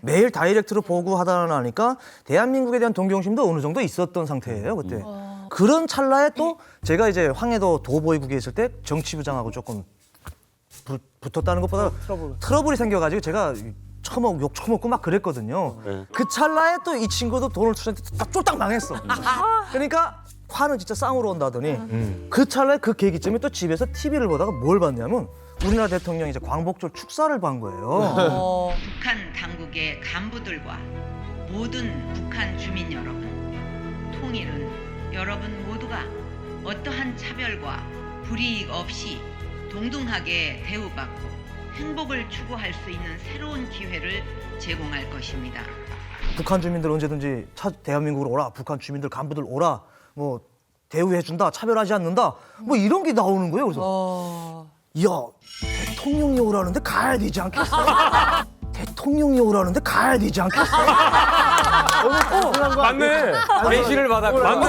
매일 다이렉트로 보고 하다 나니까 대한민국에 대한 동경심도 어느 정도 있었던 상태예요, 그때. 그런 찰나에 또 제가 이제 황해도 도보이국에 있을 때 정치부장하고 조금 붙었다는 것보다 트러블이 생겨가지고 제가 욕 처먹고 막 그랬거든요. 그 찰나에 또 이 친구도 돈을 투자했는데 딱 쫄딱 망했어. 그러니까 화는 진짜 쌍으로 온다더니 그 찰나에 그 계기점에 또 집에서 TV를 보다가 뭘 봤냐면 우리나라 대통령이 이제 광복절 축사를 본 거예요. 북한 당국의 간부들과 모든 북한 주민 여러분, 통일은 여러분 모두가 어떠한 차별과 불이익 없이 동등하게 대우받고 행복을 추구할 수 있는 새로운 기회를 제공할 것입니다. 북한 주민들 언제든지 대한민국으로 오라. 북한 주민들 간부들 오라. 뭐 대우해준다. 차별하지 않는다. 뭐 이런 게 나오는 거예요. 그래서 야 대통령이 오라는데 가야 되지 않겠어? 대통령이 오라는데 가야 되지 않겠어? 맞네. 대시를 받았고. 맞네.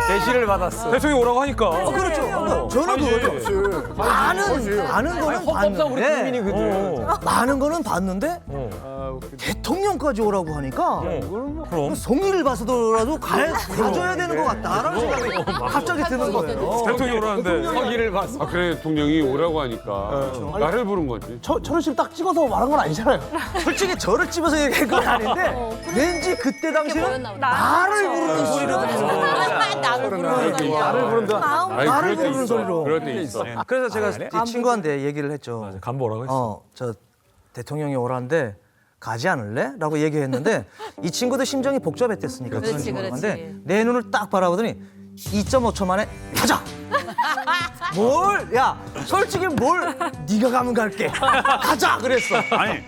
대시를 받았어. 대통령이 오라고 하니까. 그렇죠. 저는 그거죠. 많은 거는 헌법상 우리 국민이 봤는데 그들. 많은 거는 봤는데 대통령까지 오라고 하니까 그럼. 성의를 봐서라도 가져야 되는 것 같다라는 생각이 갑자기 드는 거예요. 대통령이 오라는데. 서기를 봤어. 그래 대통령이 오라고 하니까 나를 부른 거지. 철원 씨를 딱 찍어서 말한 건 아니잖아요. 솔직히 저를 집어서 얘기한 건 아닌데 왠지 그때 당시는 나를 부르는 소리로 들리는 거예요. 나를 부르는 소리야. 나를 부른다. 나를 부르는 소리로. 그럴 때 있어. 그래서 제가 이 친구한테 얘기를 했죠. 간부 오라고 했어. 저 대통령이 오라는데 가지 않을래? 라고 얘기했는데 이 친구도 심정이 복잡했댔으니까 그런 그렇지, 친구가. 그렇지. 근데 내 눈을 딱 바라보더니 2.5초 만에 가자! 뭘? 야 솔직히 뭘 네가 가면 갈게 가자 그랬어. 아니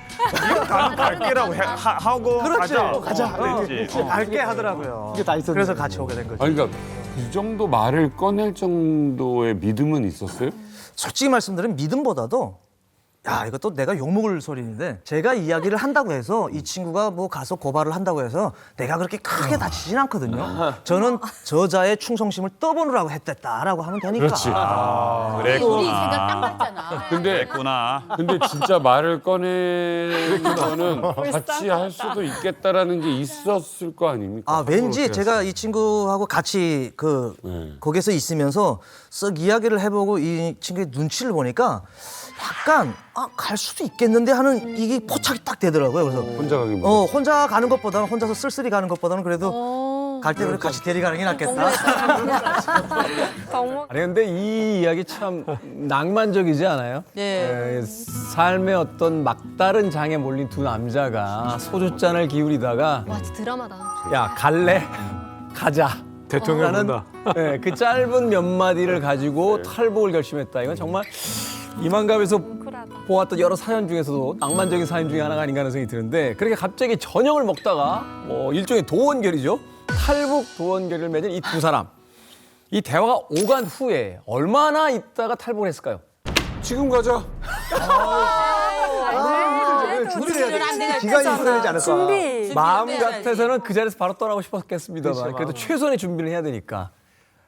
이거 갈게라고 하고 그렇죠. 가자. 그랬지. 갈게 하더라고요. 이게 다 있었네. 그래서 같이 오게 된 거죠. 아니 그러니까 그 정도 말을 꺼낼 정도의 믿음은 있었어요? 솔직히 말씀드리면 믿음보다도 야 이것도 내가 욕먹을 소리인데 제가 이야기를 한다고 해서 이 친구가 뭐 가서 고발을 한다고 해서 내가 그렇게 크게 다치진 않거든요. 저는 저자의 충성심을 떠보느라고 했댔다라고 하면 되니까. 그렇지. 우리 생각 딱 맞잖아. 근데 그랬구나. 근데 진짜 말을 꺼내는 거는 같이 할 수도 있겠다라는 게 있었을 거 아닙니까? 아 왠지 제가 이 친구하고 같이 그 네. 거기서 있으면서 쓱 이야기를 해보고 이 친구의 눈치를 보니까 약간 갈 수도 있겠는데 하는 이게 포착이 딱 되더라고요. 그래서 혼자 가기 혼자 가는 것보다는 혼자서 쓸쓸히 가는 것보다는 그래도 갈 때 그래 같이 데려가는 게 낫겠다. 아니 근데 이 이야기 참 낭만적이지 않아요? 네. 삶의 어떤 막다른 장에 몰린 두 남자가 소주잔을 기울이다가 와 진짜 드라마다. 야 갈래? 가자. 대통령 라는 본다. 그 짧은 몇 마디를 가지고 탈북을 결심했다. 이건 정말 이만갑에서 보았던 여러 사연 중에서도 낭만적인 사연 중에 하나가 아닌가 하는 생각이 드는데 그렇게 갑자기 저녁을 먹다가 뭐 일종의 도원결이죠. 탈북 도원결을 맺은 이 두 사람. 이 대화가 오간 후에 얼마나 있다가 탈북을 했을까요? 지금 가자. 준비를 안 되겠다. 기간이 있어야 되지 않을까? 준비. 마음 해야지. 같아서는 그 자리에서 바로 떠나고 싶었겠습니다만 그래도 최선의 준비를 해야 되니까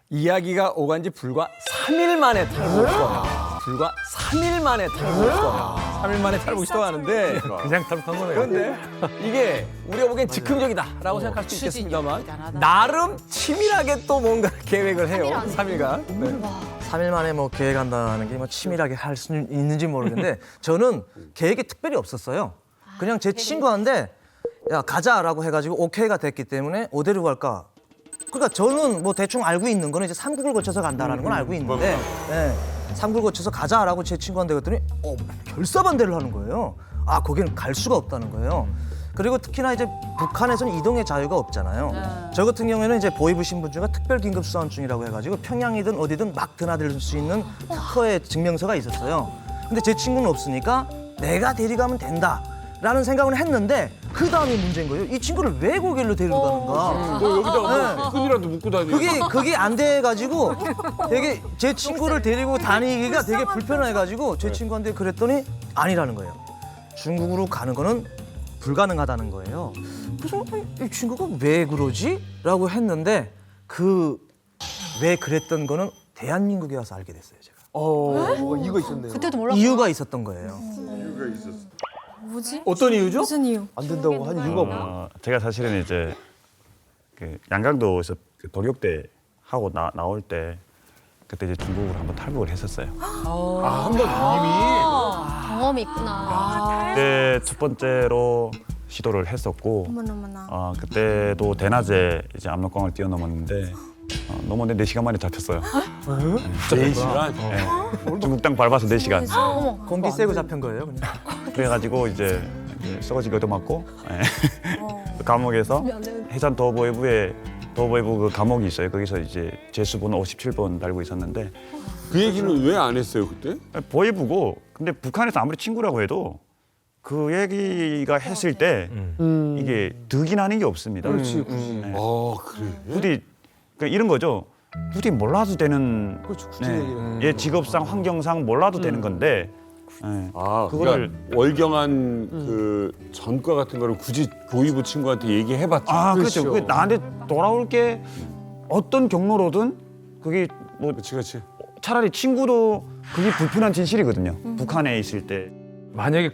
이야기가 오간 지 불과 3일 만에 탈북을 시도합니다. 불과 3일 만에 탈북을 시도합니다. 3일 만에 탈북을 시도하는데 그냥 탈북한 거네요. 그런데 이게 우리가 보기엔 즉흥적이다라고 생각할 수 있겠습니다만 대단하다. 나름 치밀하게 또 뭔가 계획을 해요. 3일간. 네. 3일 만에 뭐 계획한다는 게 뭐 치밀하게 할 수 있는지 모르겠는데 저는 계획이 특별히 없었어요. 그냥 제 친구한테 야 가자라고 해가지고 오케이가 됐기 때문에 어디로 갈까? 그러니까 저는 뭐 대충 알고 있는 거는 이제 삼국을 거쳐서 간다라는 건 알고 있는데 삼국을 거쳐서 가자라고 제 친구한테 그랬더니 결사반대를 하는 거예요. 아 거기는 갈 수가 없다는 거예요. 그리고 특히나 이제 북한에서는 이동의 자유가 없잖아요. 저 같은 경우에는 이제 보위부 신분증과 특별긴급수감증이라고 해가지고 평양이든 어디든 막 드나들 수 있는 특허의 증명서가 있었어요. 근데 제 친구는 없으니까 내가 데려가면 된다라는 생각을 했는데 그 다음이 문제인 거예요. 이 친구를 왜 거길로 데리고 가는가? 너 여기다 끈이라도 묶고 다니. 그게 안 돼가지고 되게 제 친구를 데리고 다니기가 되게 불편해가지고 제 친구한테 그랬더니 아니라는 거예요. 중국으로 가는 거는 불가능하다는 거예요. 그래서 이 친구가 왜 그러지? 라고 했는데 그 왜 그랬던 거는 대한민국에 와서 알게 됐어요, 제가. 뭐가 이유가 있었네요. 그때도 몰랐어. 이유가 있었던 거예요. 뭐지? 어떤 이유죠? 무슨 이유? 안 된다고 한 이유가 없나? 제가 사실은 이제 그 양강도에서 그 독역대 하고 나올 때 그때 이제 중국으로 한번 탈북을 했었어요. 경험이 있구나. 그때 첫 번째로 시도를 했었고 어머나. 그때도 대낮에 이제 압록강을 뛰어넘었는데 넘었는데 4시간 만에 잡혔어요. 4시간? 중국 땅 밟아서 4시간. 공기 세고 잡힌 거예요, 그냥. 그래가지고 이제 썩어지게 얻어맞고 감옥에서 해산 도보위부에 도보위부 그 감옥이 있어요. 거기서 이제 제수번호 57번 달고 있었는데 그 얘기는 왜 안 했어요 그때? 보위부고 근데 북한에서 아무리 친구라고 해도 그 얘기가 했을 때 이게 득이 나는 게 없습니다. 그렇지. 네. 그래. 부디 그러니까 이런 거죠. 부디 몰라도 되는 그렇죠. 굳이 얘기를. 얘 직업상 환경상 몰라도 되는 건데 그거를 그거를 월경한 그 전과 같은 거를 굳이 보위부 친구한테 얘기해봤죠. 그렇죠. 그게 나한테 돌아올 게 어떤 경로로든 그게 뭐 그렇지. 차라리 친구도 그게 불편한 진실이거든요. 북한에 있을 때. 만약에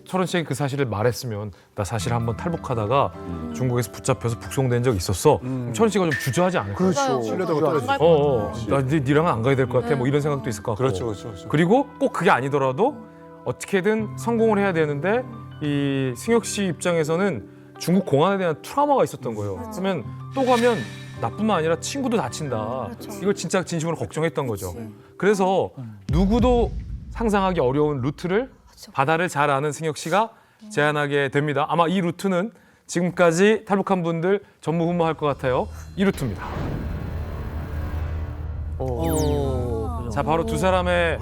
철원 씨에게 그 사실을 말했으면 나 사실 한번 탈북하다가 중국에서 붙잡혀서 북송된 적 있었어. 그럼 철원 씨가 좀 주저하지 않을까요? 그렇죠. 신뢰도가 떨어지죠. 나 니랑은 안 가야 될 것 같아. 뭐 이런 생각도 있을 것 같고. 그렇죠. 그리고 꼭 그게 아니더라도 어떻게든 성공을 해야 되는데 이 승혁 씨 입장에서는 중국 공안에 대한 트라우마가 있었던 거예요. 그러면 또 가면 나뿐만 아니라 친구도 다친다. 이걸 진짜 진심으로 걱정했던 거죠. 그래서 누구도 상상하기 어려운 루트를 바다를 잘 아는 승혁 씨가 제안하게 됩니다. 아마 이 루트는 지금까지 탈북한 분들 전무후무할 것 같아요. 이 루트입니다. 자, 바로 두 사람의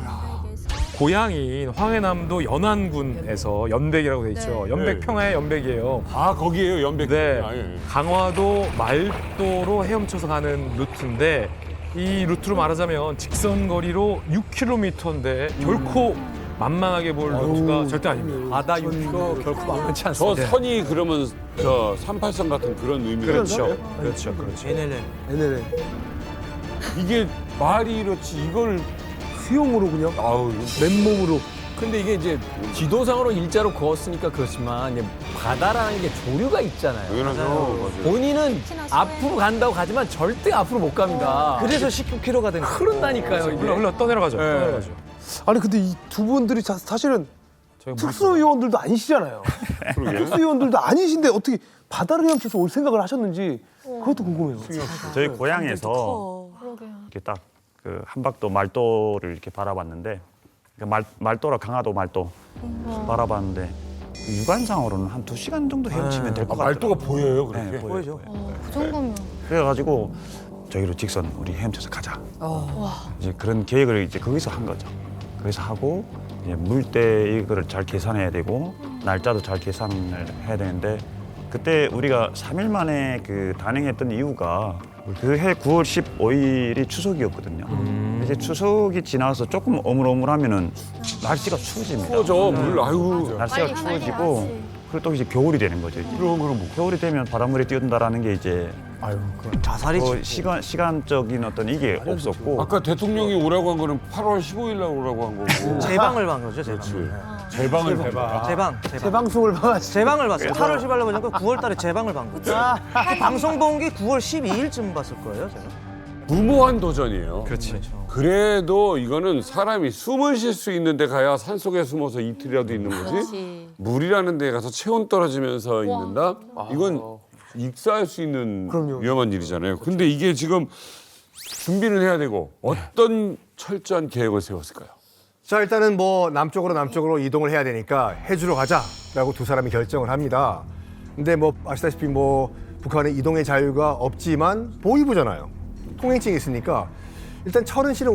고향인 황해남도 연안군에서 연백이라고 돼 있죠. 연백 평화의 연백이에요. 아, 거기에요, 연백. 네, 아, 예. 강화도 말도로 헤엄쳐서 가는 루트인데 이 루트로 말하자면 직선 거리로 6km인데 결코 만만하게 볼 루트가 절대 아닙니다. 바다 6km 결코 만만치 저 않습니다. 선이 그러면 저 383 같은 그런 의미가 그렇죠. 있나요? 그렇죠. 그렇죠. NLL. 이게 말이 이렇지 이걸 수영으로 그냥 아우 맨몸으로. 근데 이게 이제 지도상으로 일자로 그었으니까 그렇지만 이제 바다라는 게 조류가 있잖아요. 당연하죠. 맞아요. 본인은 앞으로 간다고 가지만 절대 앞으로 못 갑니다. 그래서 19km가 된 거예요. 흐른다니까요. 이게. 흘러 떠내려가죠. 떠내려가죠. 아니 근데 이 두 분들이 사실은 저희가 특수요원들도 아니시잖아요. 특수요원들도 아니신데 어떻게 바다를 헤엄쳐서 올 생각을 하셨는지 그것도 궁금해요. 저희 고향에서 이렇게 딱 그 한박도 말도를 이렇게 바라봤는데 그러니까 말도라 강화도 말도 바라봤는데 육안상으로는 한 2시간 정도 헤엄치면 될 것 같아요. 말도가 보여요, 그렇게. 네, 보여요. 그 정도면. 그래가지고 저기로 직선 우리 헤엄쳐서 가자. 이제 그런 계획을 이제 거기서 한 거죠. 거기서 하고 이제 물때 이거를 잘 계산해야 되고 날짜도 잘 계산을 해야 되는데 그때 우리가 3일 만에 그 단행했던 이유가 그 해 9월 15일이 추석이었거든요. 이제 추석이 지나서 조금 어물어물하면은 날씨가 추워집니다. 추워져, 물, 아유. 날씨가 빨리 추워지고 하나야지. 그리고 또 이제 겨울이 되는 거죠. 이제. 그럼 뭐 겨울이 되면 바닷물에 뛰어든다라는 게 이제 자살이지. 시간적인 어떤 이게 없었고 아까 대통령이 오라고 한 거는 8월 15일 날 오라고 한 거고. 재방을 한 거죠, 재방. 재방을 해봐. 재방. 재방송을 봐가지고. 재방을 봤어요. 8월 10일 날 보니까 9월 달에 재방을 본 거예요. 방송 본 게 9월 12일쯤 봤을 거예요, 제가. 무모한 도전이에요. 그렇지. 그래도 이거는 사람이 숨을 쉴 수 있는 데 가야 산속에 숨어서 이틀이라도 있는 거지. 그렇지. 물이라는 데 가서 체온 떨어지면서 있는다? 이건 익사할 수 있는 그럼요. 위험한 일이잖아요. 근데 이게 지금 준비를 해야 되고 어떤 철저한 계획을 세웠을까요? 자, 일단은 뭐 남쪽으로 이동을 해야 되니까 해주러 가자라고 두 사람이 결정을 합니다. 근데 뭐 아시다시피 뭐 북한의 이동의 자유가 없지만 보위부잖아요. 통행증이 있으니까 일단 철은 씨는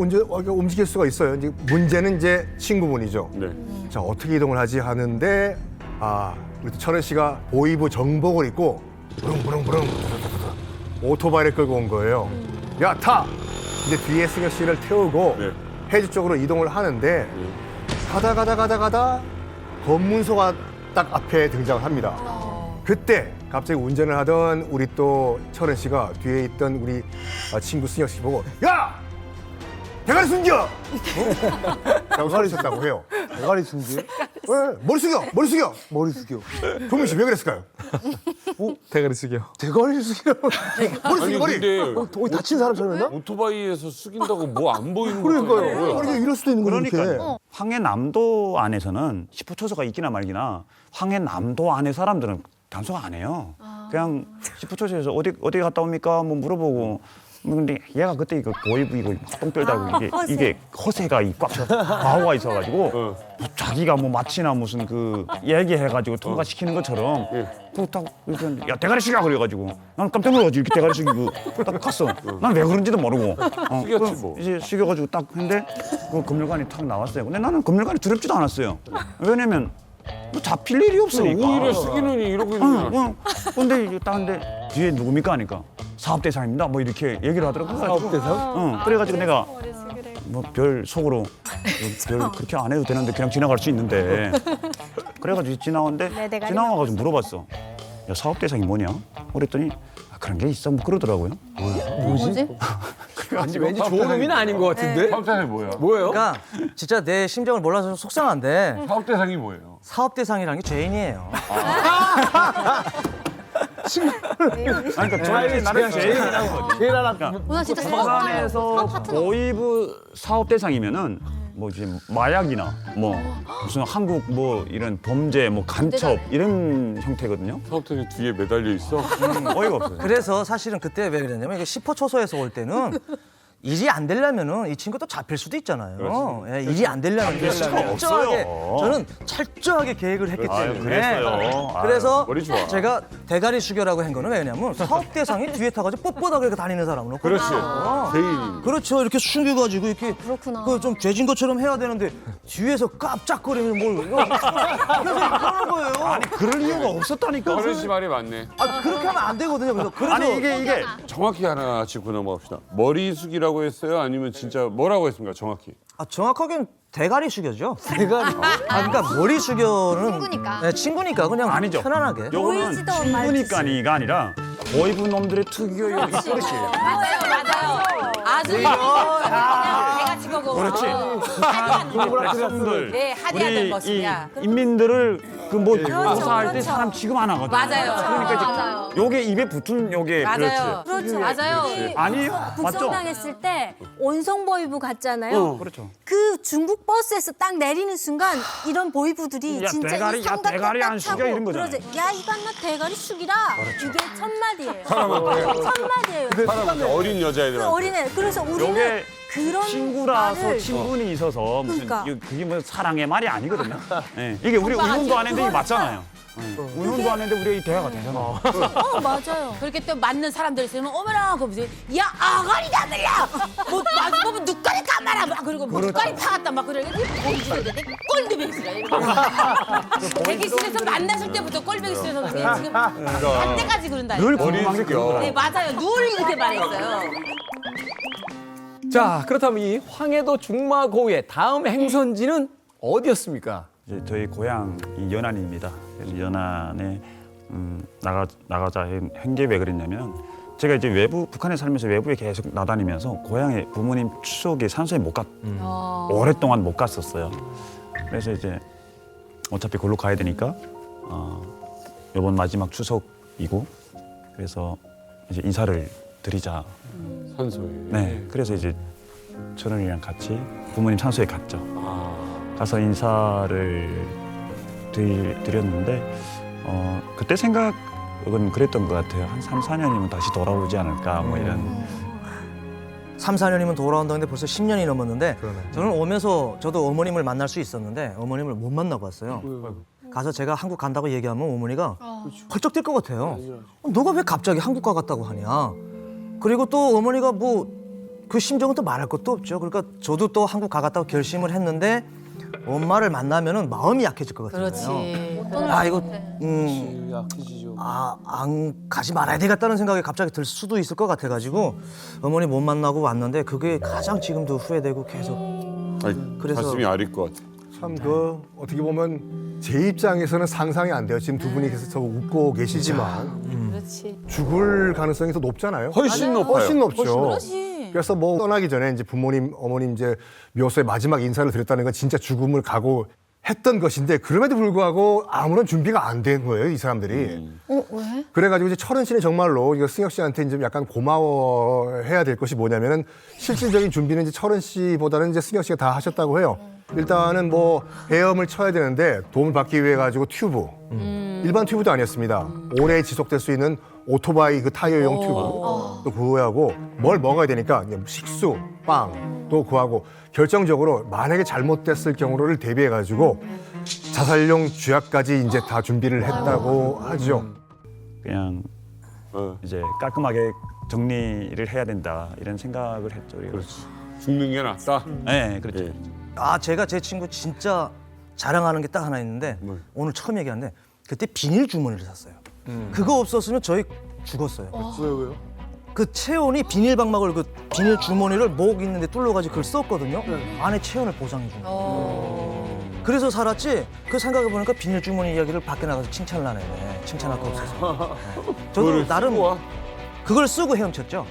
움직일 수가 있어요. 이제 문제는 이제 친구분이죠. 네. 자, 어떻게 이동을 하지 하는데 우리 철은 씨가 보위부 정복을 입고 부릉부릉부릉 오토바이를 끌고 온 거예요. 야, 타! 이제 뒤에 승혁 씨를 태우고 네. 해주 쪽으로 이동을 하는데 가다 검문소가 딱 앞에 등장을 합니다. 그때 갑자기 운전을 하던 우리 또 철은 씨가 뒤에 있던 우리 친구 승혁 씨 보고 야! 대가리 숨겨! 라고 소리쳤다고 해요. 대가리 숨기. 왜? 머리 숙여! 머리 숙여. 종민 씨 왜 그랬을까요? 대가리 숙여. 대가리 숙여. 머리 숙여, 머리! 근데 다친 사람처럼 했나? 오토바이에서 숙인다고 뭐 안 보이는 그러니까요. 거예요. 아니 이럴 수도 있는 거니까. 그러니까요. 황해남도 안에서는 10호초소가 있기나 말기나 황해남도 안에 사람들은 단속 안 해요. 그냥 10호초소에서 어디 갔다 옵니까? 뭐 물어보고. 근데 얘가 그때 이거 보이브 이거 똥 떨다고 이게 허세가 꽉 과호가 있어가지고 자기가 뭐 마치나 무슨 그 얘기해가지고 통과시키는 것처럼 그딱 야 대가리 숙여 그래가지고 난 깜짝 놀라가지고 이렇게 대가리 숙이고 딱 갔어. 난 왜 그런지도 모르고 숙였지 뭐. 이제 숙여가지고 딱 했는데 그 검열관이 탁 나왔어요. 근데 나는 검열관이 두렵지도 않았어요. 왜냐면 뭐 잡힐 일이 없으니까. 오히려 숙이느니 이러고 있는 거야. 근데 이게 딱 근데 뒤에 누굽니까 하니까 사업대상입니다. 뭐 이렇게 얘기를 하더라고요. 사업대상? 그래가지고 내가 뭐 별 속으로 별 그렇게 안 해도 되는데 그냥 지나갈 수 있는데 그래가지고 지나왔는데 지나와가지고 물어봤어. 야 사업대상이 뭐냐? 그랬더니 그런 게 있어. 뭐 그러더라고요. 뭐지? 왠지 좋은 의미는 아닌 것 같은데? 사업대상이 뭐야? 뭐예요? 그러니까 진짜 내 심정을 몰라서 좀 속상한데 사업대상이 뭐예요? 사업 대상이라는 게 죄인이에요. 그러니까 저희 나는 제일이라고. 제일 하나. 나 진짜 부산에서 보이브 사업 대상이면은 뭐 이제 마약이나 뭐 무슨 한국 뭐 이런 범죄 뭐 간첩 이런 형태거든요. 사업들이 뒤에 매달려 있어. 어이가 없어요. 그래서 사실은 그때 왜 그랬냐면 이게 10호 초소에서 올 때는 일이 안 되려면은 이 친구도 잡힐 수도 있잖아요. 예, 일이 안 되려면 철저하게 없어요. 저는 철저하게 계획을 했기 때문에 그랬어요. 그래서 머리 좋아. 제가 대가리 수교라고 한 거는 왜냐면 사업 대상이 뒤에 타가지고 뻣뻣하게 이렇게 다니는 사람으로 그렇지. 제일. 그렇죠. 이렇게 숙여가지고 이렇게 그렇구나. 좀 죄진 것처럼 해야 되는데 뒤에서 깜짝거리면 뭘 그래서 이러는 거예요. 아니 그럴 이유가 없었다니까. 하는 씨 말이 맞네. 그렇게 하면 안 되거든요. 그래서 아니 이게 정확히 하나 짚고 넘어갑시다. 머리 숙이라고 했어요? 아니면 진짜 뭐라고 했습니까? 정확히. 정확하게는 대가리 숙여죠. 대가리. 그러니까 머리 숙여는 친구니까. 네, 친구니까 그냥 아니죠. 편안하게. 요거는 보이지도 친구니까니가 아니라 보이브 놈들의 특유의 이 버릇이에요. 맞아요. 아주 그냥 내가 집어고. 그렇지. 백성들 네, 하대하던 우리 이 모습이야. 인민들을 그뭐 그렇죠, 조사할 때 그렇죠. 사람 취급 안 하거든. 맞아요. 그러니까 이제 맞아요. 요게 입에 붙은 요게 맞아요. 그렇지. 그렇죠. 맞아요. 아니에요? 맞죠? 국정당했을 때 온성 보이부 갔잖아요. 그렇죠. 그 중국 버스에서 딱 내리는 순간 이런 보이부들이 야, 진짜 대가리, 이 야, 상담 대가리 딱 안 숙여, 하고 이런 거잖아요. 그러죠. 야 이거 너 대가리 숙이라. 이게 첫 마디예요. 사람한테. 첫 마디예요. 사람한테 어린 그 여자애들한테. 어린애. 그래서 우리는 요게 그런 친구라서 말을 친분이 있어서 무슨 그러니까. 그게 뭐 사랑의 말이 아니거든요. 예. 이게 우리 의논도 안 했는데 이게 맞잖아요. 의논도 안 했는데 우리가 이 대화가 되잖아. 맞아요. 그렇게 또 맞는 사람들 있으면 어머나 그러면 야 아가리가 들려 뭐 마주보면 눈깔이 까마라 막 그리고 뭐 눈깔이 파갔다 막 그래 보이지는데 꼴드백이라 대기실에서 만났을 때부터 꼴드백이라서 지금 할 때까지 그런다. 늘 머리 궁금한 게 숙여. 그거야. 네 맞아요. 늘 이렇게 말했어요. 자, 그렇다면 이 황해도 중마고의 다음 행선지는 어디였습니까? 이제 저희 고향이 연안입니다. 그래서 연안에 나가자 한 게 왜 그랬냐면 제가 이제 외부 북한에 살면서 외부에 계속 나다니면서 고향에 부모님 추석에 산소에 못 갔. 오랫동안 못 갔었어요. 그래서 이제 어차피 골로 가야 되니까 이번 마지막 추석이고 그래서 이제 인사를 드리자. 산소에. 네, 그래서 이제 철원이랑 같이 부모님 산소에 갔죠. 가서 인사를 드렸는데 그때 생각은 그랬던 것 같아요. 한 3, 4년이면 다시 돌아오지 않을까 뭐 이런. 3, 4년이면 돌아온다는데 벌써 10년이 넘었는데 저는 오면서 저도 어머님을 만날 수 있었는데 어머님을 못 만나봤어요. 가서 제가 한국 간다고 얘기하면 어머니가 펄쩍 뛸 것 같아요. 너가 왜 갑자기 한국 가겠다고 하냐. 그리고 또 어머니가 뭐 그 심정은 또 말할 것도 없죠. 그러니까 저도 또 한국 가겠다고 결심을 했는데 엄마를 만나면은 마음이 약해질 것 같아요. 그렇지. 아 이거 안 가지 말아야 되겠다는 생각이 갑자기 들 수도 있을 것 같아가지고 어머니 못 만나고 왔는데 그게 가장 지금도 후회되고 계속. 아니, 그래서- 가슴이 아릴 것 같아. 참 그 어떻게 보면 제 입장에서는 상상이 안 돼요. 지금 두 분이 계속 웃고 계시지만 그렇지. 죽을 가능성이 더 높잖아요. 훨씬 높아요. 훨씬 높죠. 그렇지. 그래서 뭐 떠나기 전에 이제 부모님, 어머님 이제 묘소에 마지막 인사를 드렸다는 건 진짜 죽음을 각오했던 것인데 그럼에도 불구하고 아무런 준비가 안 된 거예요, 이 사람들이. 왜? 그래가지고 이제 철원 씨는 정말로 이거 승혁 씨한테 이제 약간 고마워해야 될 것이 뭐냐면은 실질적인 준비는 이제 철원 씨보다는 이제 승혁 씨가 다 하셨다고 해요. 일단은 뭐 헤엄을 쳐야 되는데 도움을 받기 위해 가지고 튜브. 일반 튜브도 아니었습니다. 오래 지속될 수 있는 오토바이 그 타이어용 튜브 또 구하고 뭘 먹어야 되니까 그냥 식수, 빵 또 구하고 결정적으로 만약에 잘못됐을 경우를 대비해 가지고 자살용 쥐약까지 이제 다 준비를 했다고 하죠. 그냥 이제 깔끔하게 정리를 해야 된다 이런 생각을 했죠. 그렇지. 죽는 게 낫다. 네, 그렇죠. 예. 제가 제 친구 진짜 자랑하는 게 딱 하나 있는데 오늘 처음 얘기하는데 그때 비닐 주머니를 샀어요. 그거 없었으면 저희 죽었어요. 왜요? 그 체온이 비닐 방막을 그 비닐 주머니를 목 있는데 뚫려가지고 그걸 썼거든요. 안에 체온을 보장해 준 거예요. 그래서 살았지. 그 생각해 보니까 비닐 주머니 이야기를 밖에 나가서 칭찬을 안 했네. 칭찬할 거 없어서. 저도 그거를 나름 쓰고 와? 그걸 쓰고 헤엄쳤죠.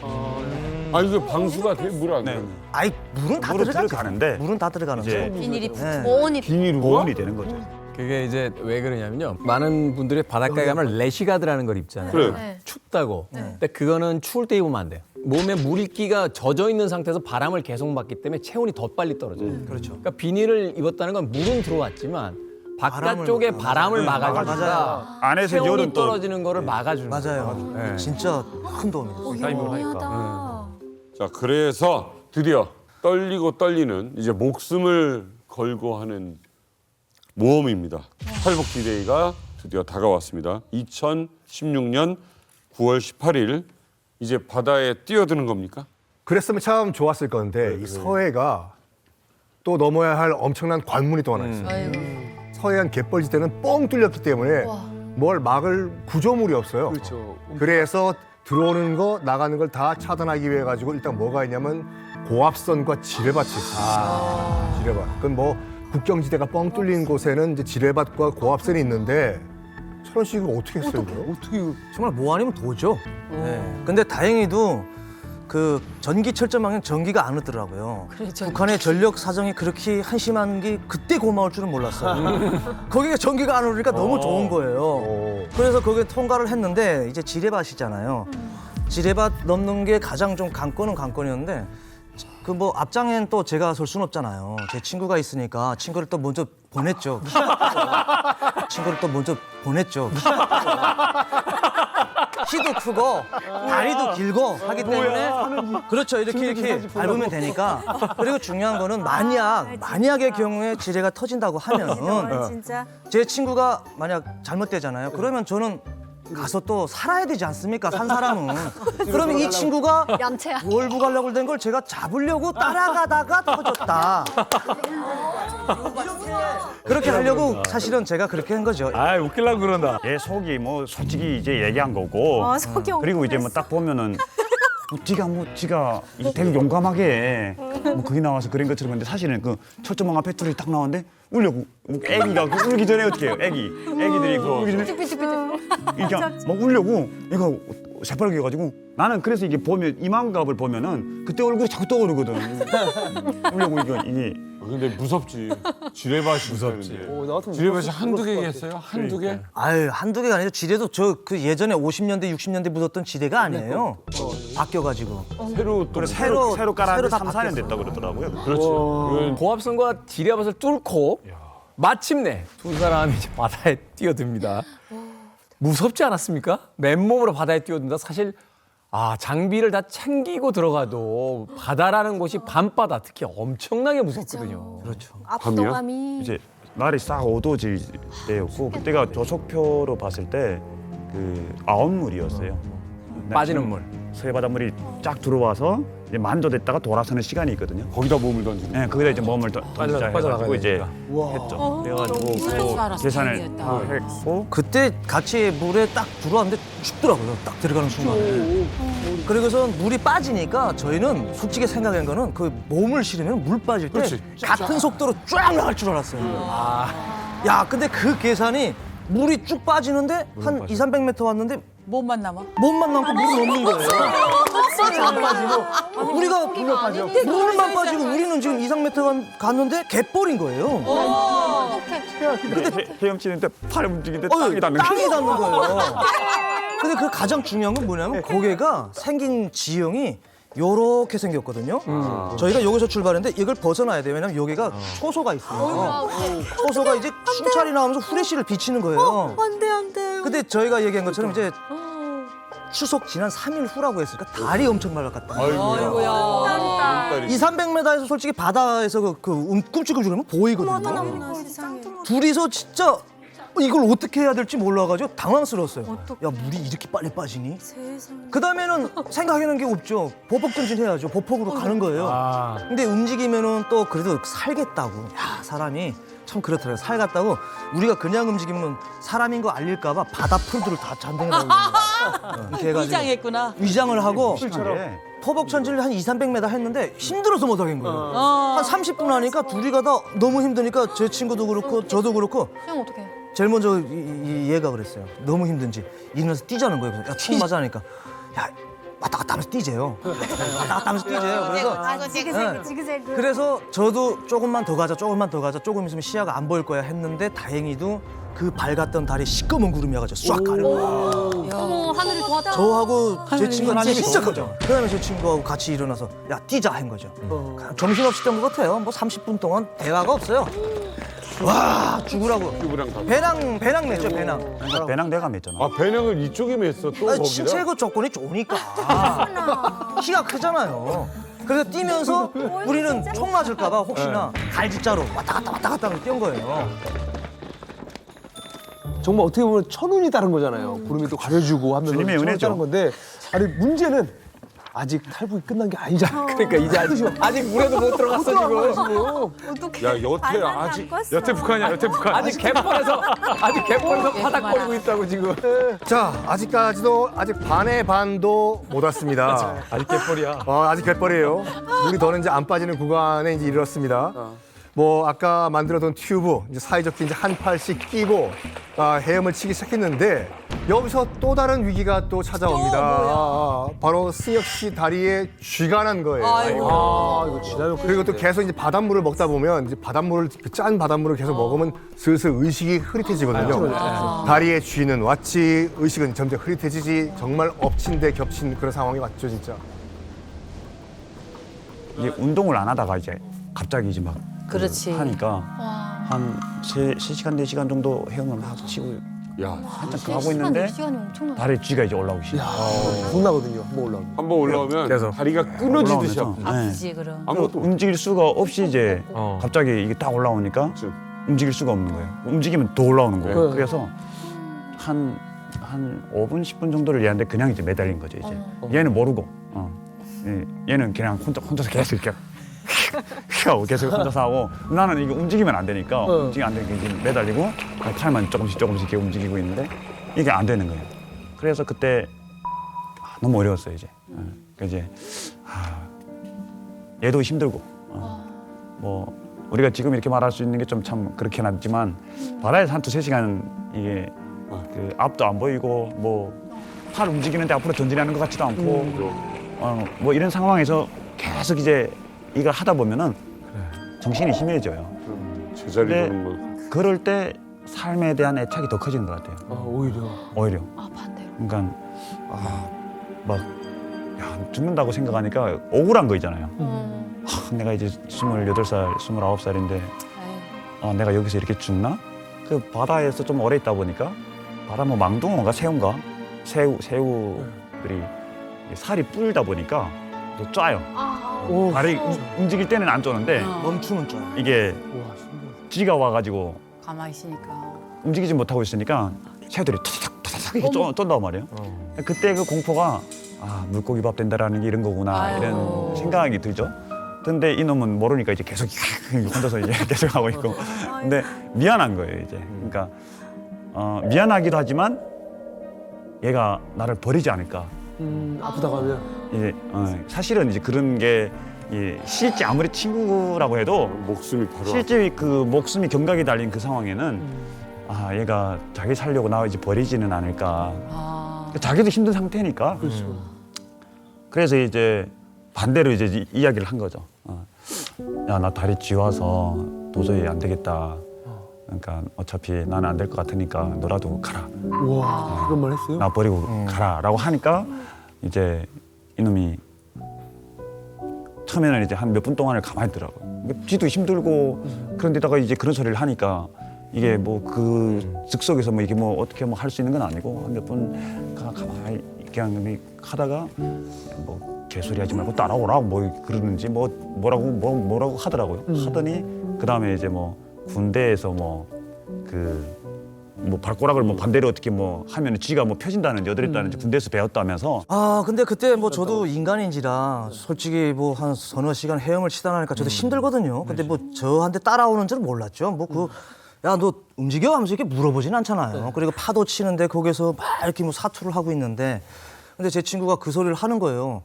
아니 그 방수가 돼? 물 안 돼? 네. 아이 물은 다 물은 들어가는데. 들어가는데 물은 다 들어가는데. 이제 비닐이 네. 보온이 보온이 되는 거죠. 그게 이제 왜 그러냐면요. 많은 분들이 바닷가에 가면 레시가드라는 걸 입잖아요. 그래. 네. 춥다고. 근데 그거는 추울 때 입으면 안 돼요. 몸에 물기가 젖어 있는 상태에서 바람을 계속 맞기 때문에 체온이 더 빨리 떨어져요. 그렇죠. 그러니까 비닐을 입었다는 건 물은 들어왔지만 바깥쪽에 바람을 막아주니까 안에서 체온이 열은 또 떨어지는 거를 막아주는 거예요. 맞아요. 네. 진짜 큰 도움이 됐어요. 유명하다. 자, 그래서 드디어 떨리고 떨리는 이제 목숨을 걸고 하는 모험입니다. 팔복디데이가 드디어 다가왔습니다. 2016년 9월 18일 이제 바다에 뛰어드는 겁니까? 그랬으면 참 좋았을 건데 이 서해가 또 넘어야 할 엄청난 관문이 또 하나 있어요. 아이고. 서해안 갯벌지대는 뻥 뚫렸기 때문에 뭘 막을 구조물이 없어요. 그렇죠. 그래서 들어오는 거 나가는 걸 다 차단하기 위해 가지고 일단 뭐가 있냐면 고압선과 지뢰밭이 있어요. 지뢰밭. 그건 뭐 국경지대가 뻥 뚫린 곳에는 이제 지뢰밭과 고압선이 있는데 철원 씨 이거 어떻게 했어요? 이거? 정말 뭐 아니면 도죠. 네. 근데 다행히도 그 전기 철조망엔 전기가 안 흐더라고요. 북한의 전력 사정이 그렇게 한심한 게 그때 고마울 줄은 몰랐어요. 거기에 전기가 안 흐르니까 너무 좋은 거예요. 그래서 거기에 통과를 했는데 이제 지뢰밭이잖아요. 지뢰밭 넘는 게 가장 좀 관건은 관건이었는데 그 뭐 앞장엔 또 제가 설 수는 없잖아요. 제 친구가 있으니까 친구를 또 먼저 보냈죠. 키도 크고 다리도 길고 하기 때문에 그렇죠. 이렇게 밟으면 되니까. 그리고 중요한 거는 만약의 경우에 지뢰가 터진다고 하면은 진짜. 제 친구가 만약 잘못되잖아요. 그러면 저는 가서 또 살아야 되지 않습니까? 산 사람은. 그러면 이 친구가 얌체야. 월부 가려고 된 걸 제가 잡으려고 따라가다가 터졌다. 그렇게 하려고 사실은 제가 그렇게 한 거죠. 아, 웃기려고 그런다. 얘 속이 뭐 솔직히 이제 얘기한 거고 속이 그리고 이제 뭐 딱 보면은 지가 이게 되게 용감하게 뭐 거기 나와서 그런 것처럼 근데 사실은 그 철조망 앞에 둘이 딱 나왔는데 울려고 애기가 그 울기 전에 어떻게 해요? 애기들이 그 울기 전에 이게 막 울려고 얘가 새빨개 가지고 나는 그래서 이게 보면 이만갑을 보면은 그때 얼굴이 자꾸 떠오르거든. 울려고 이게 근데 무섭지. 지뢰밭이 무섭지. 나 같으면 지뢰밭이 한두 개겠어요? 한두 개? 아유, 한두 개가 아니죠. 지뢰도 저 그 예전에 50년대, 60년대 묻었던 지뢰가 아니에요. 바뀌어가지고. 새로 또 새로 깔았는데 다 3, 4년 됐다 그러더라고요. 그렇지. 이건 고압선과 지뢰밭을 뚫고 마침내 두 사람이 이제 바다에 뛰어듭니다. 무섭지 않았습니까? 맨몸으로 바다에 뛰어든다. 사실 장비를 다 챙기고 들어가도 바다라는 곳이 밤바다 특히 엄청나게 무섭거든요. 그렇죠. 압도감이. 이제 날이 싹 어두워질 때였고 그때가 조석표로 봤을 때 그 아홉물이었어요. 빠지는 물. 서해바닷물이 쫙 들어와서 이제 만조됐다가 돌아서는 시간이 있거든요. 거기다 몸을 던지는. 네, 거기다 이제 몸을 던지자 해가지고 이제 했죠. 그래가지고 그럴 줄 그 알았어, 계산을 다행이었다. 다 했고 그때 같이 물에 딱 들어왔는데 춥더라고요. 딱 들어가는 순간에. 그리고서 물이 빠지니까 저희는 솔직히 생각한 거는 그 몸을 실으면 물 빠질 때 그렇지. 같은 속도로 쫙 나갈 줄 알았어요. 야, 근데 그 계산이 물이 쭉 빠지는데 한 200-300m 왔는데 몸만 남아. 몸만 남고 물은 없는 거예요. 안 빠지고 우리가 물만 빠지고 우리는 지금 2-3m 갔는데 갯벌인 거예요. 근데 헤엄치는데 팔 움직이는데 땅이 닿는 땅이 거예요. 닿는 거예요. 근데 그 가장 중요한 건 뭐냐면 고개가 생긴 지형이 요렇게 생겼거든요. 저희가 여기서 출발했는데 이걸 벗어나야 돼요. 왜냐면 여기가 초소가 있어요. 초소가 이제 춘찰이 나오면서 후레쉬를 비치는 거예요. 안 돼. 근데 저희가 얘기한 것처럼 이제 추석 지난 3일 후라고 했으니까 달이 엄청 맑았다. 아이고야. 200-300m에서 솔직히 바다에서 꿈찔꿈찔하면 보이거든요. 세상에. 둘이서 진짜 이걸 어떻게 해야 될지 몰라가지고 당황스러웠어요. 야, 물이 이렇게 빨리 빠지니? 세상에. 그 다음에는 생각하는 게 없죠. 보폭 전진해야죠. 보폭으로 가는 거예요. 근데 움직이면은 또 그래도 살겠다고. 야, 사람이 참 그렇더라고요. 살겠다고. 우리가 그냥 움직이면 사람인 거 알릴까봐 바다 풀들을 다 잠댕이라고 이렇게 해가지고 위장했구나. 위장을 하고 네. 포복 전진을 한 200-300m 했는데 힘들어서 못 하겠는 거예요. 한 30분 하니까 둘이 가다 너무 힘드니까 제 친구도 그렇고 저도 그렇고 형 어떡해? 제일 먼저 얘가 그랬어요. 너무 힘든지 일어나서 뛰자는 거예요. 그래서 야, 총 맞아 하니까 야, 왔다 갔다 하면서 뛰재요. 왔다 갔다 하면서 뛰재요. 그래서 지그재그. 그래서 저도 조금만 더 가자, 조금 있으면 시야가 안 보일 거야 했는데 다행히도 그 밝았던 달이 시꺼먼 구름이 와가지고 싹 가는 거예요. 어머 하늘이 도왔다. 저하고 제 하늘이 친구가 하늘이 진짜 좋은 크죠. 그다음에 제 친구하고 같이 일어나서 야 뛰자 한 거죠. 정신없이 뛴 것 같아요. 뭐 30분 동안 대화가 없어요. 와 죽으라고. 큐브랑 다. 배낭 냈죠 배낭. 그러니까 배낭 내가 맸잖아. 아 배낭을 이쪽에 맸어 또 아니, 신체 거기다. 그 조건이 좋으니까 키가 크잖아요. 그래서 뛰면서 우리는 총 맞을까봐 혹시나 갈지자로 왔다 갔다 하면 뛴 거예요. 정말 어떻게 보면 천운이 다른 거잖아요. 구름이 또 가려주고 하면서 주님의 천운이 은혜죠. 다른 건데 아니 문제는 아직 탈북이 끝난 게 아니잖아. 그러니까 이제 아직 물에도 못 들어갔어 지금. 야 여태 아직 여태 북한이야, 여태 북한. 아직 갯벌에서 바닥 걸고 있다고 지금. 자, 아직까지도 아직 반의 반도 못 왔습니다. 아직 갯벌이야. 아직 갯벌이에요. 물이 더는 이제 안 빠지는 구간에 이제 이르렀습니다. 뭐 아까 만들어둔 튜브 이제 사이좋게 이제 한 팔씩 끼고 헤엄을 치기 시작했는데 여기서 또 다른 위기가 또 찾아옵니다. 바로 승혁 씨 다리에 쥐가 난 거예요. 아 이거 지나면 그리고 또 계속 이제 바닷물을 먹다 보면 이제 바닷물을 그 짠 바닷물을 계속 먹으면 슬슬 의식이 흐릿해지거든요. 다리에 쥐는 왔지 의식은 점점 흐릿해지지 정말 엎친 데 겹친 그런 상황이 왔죠 진짜. 이게 운동을 안 하다가 이제 갑자기 이제 막 그렇지. 하니까 한 3시간, 4시간 정도 헤엄을 막 치고 야 한참 가고 있는데 시간이 엄청나. 다리에 쥐가 이제 올라오기 시작. 겁나거든요. 뭐 올라오면. 한번 올라오면 계속. 다리가 끊어지듯이 올라오면서, 아파. 네. 아프지 그럼. 아무것도 움직일 수가 없이 이제 갑자기 이게 딱 올라오니까 그치. 움직일 수가 없는 거예요. 움직이면 더 올라오는 거예요. 네. 그래서 한 5분, 10분 정도를 얘한테 그냥 이제 매달린 거죠, 이제. 얘는 모르고. 얘는 그냥 혼자서 계속 이렇게 하고 계속 혼자서 하고 나는 이거 움직이면 안 되니까 움직이면 안 되니까 이제 매달리고 팔만 조금씩 이렇게 움직이고 있는데 이게 안 되는 거예요. 그래서 그때 너무 어려웠어요, 이제. 그러니까 이제 얘도 힘들고 뭐 우리가 지금 이렇게 말할 수 있는 게 좀 참 그렇긴 하지만 바다에서 한 2-3시간 이게 그 앞도 안 보이고 뭐 팔 움직이는데 앞으로 전진하는 것 같지도 않고 뭐 이런 상황에서 계속 이제 이걸 하다 보면은 정신이 희미해져요. 제자리 근데 가는 거. 그럴 때 삶에 대한 애착이 더 커지는 것 같아요. 오히려. 아 반대로. 그러니까 막 죽는다고 생각하니까 억울한 거 있잖아요. 내가 이제 28살, 29살인데 내가 여기서 이렇게 죽나? 그 바다에서 좀 오래 있다 보니까 바다 뭐 망둥어인가 새우인가? 새우들이 살이 불다 보니까 또 쪄요. 발이 움직일 때는 안 쪄는데 멈추면 쪄요. 이게 쥐가 와가지고 가만히 있으니까. 움직이지 못하고 있으니까 새우들이 타닥타닥 이렇게 쫀단 말이에요. 그때 그 공포가 물고기 밥 된다라는 게 이런 거구나 이런 생각이 들죠. 근데 이놈은 모르니까 이제 계속 혼자서 이제 계속 하고 있고. 근데 미안한 거예요 이제. 그러니까 미안하기도 하지만 얘가 나를 버리지 않을까. 아프다고 하면. 이제 사실은 이제 그런 게 실제 아무리 친구라고 해도 목숨이 바로 실제 그 목숨이 경각이 달린 그 상황에는 얘가 자기 살려고 나 이제 버리지는 않을까. 자기도 힘든 상태니까. 그래서 이제 반대로 이제 이야기를 한 거죠. 야, 나 다리 쥐와서 도저히 안 되겠다. 그러니까 어차피 나는 안 될 것 같으니까 너라도 가라. 우와 그런 말 했어요? 나 버리고 가라라고 하니까 이제 이놈이 처음에는 이제 한 몇 분 동안을 가만히 있더라고요. 쥐도 힘들고 그런데다가 이제 그런 소리를 하니까 이게 뭐 그 즉석에서 뭐 이게 뭐 어떻게 뭐 할 수 있는 건 아니고 한 몇 분 가만히 그냥 하다가 뭐 개소리 하지 말고 따라오라 뭐 그러는지 뭐라고 하더라고요. 하더니 그 다음에 이제 뭐 군대에서 뭐 발꼬락을 뭐 반대로 어떻게 뭐 하면 쥐가 뭐 펴진다는지 어드랬다는지 군대에서 배웠다면서. 근데 그때 뭐 저도 인간인지라 솔직히 뭐 한 서너 시간 헤엄을 치다 나니까 저도 힘들거든요. 근데 뭐 저한테 따라오는 줄 몰랐죠. 야, 너 움직여? 하면서 이렇게 물어보진 않잖아요. 그리고 파도 치는데 거기서 막 이렇게 뭐 사투를 하고 있는데 근데 제 친구가 그 소리를 하는 거예요.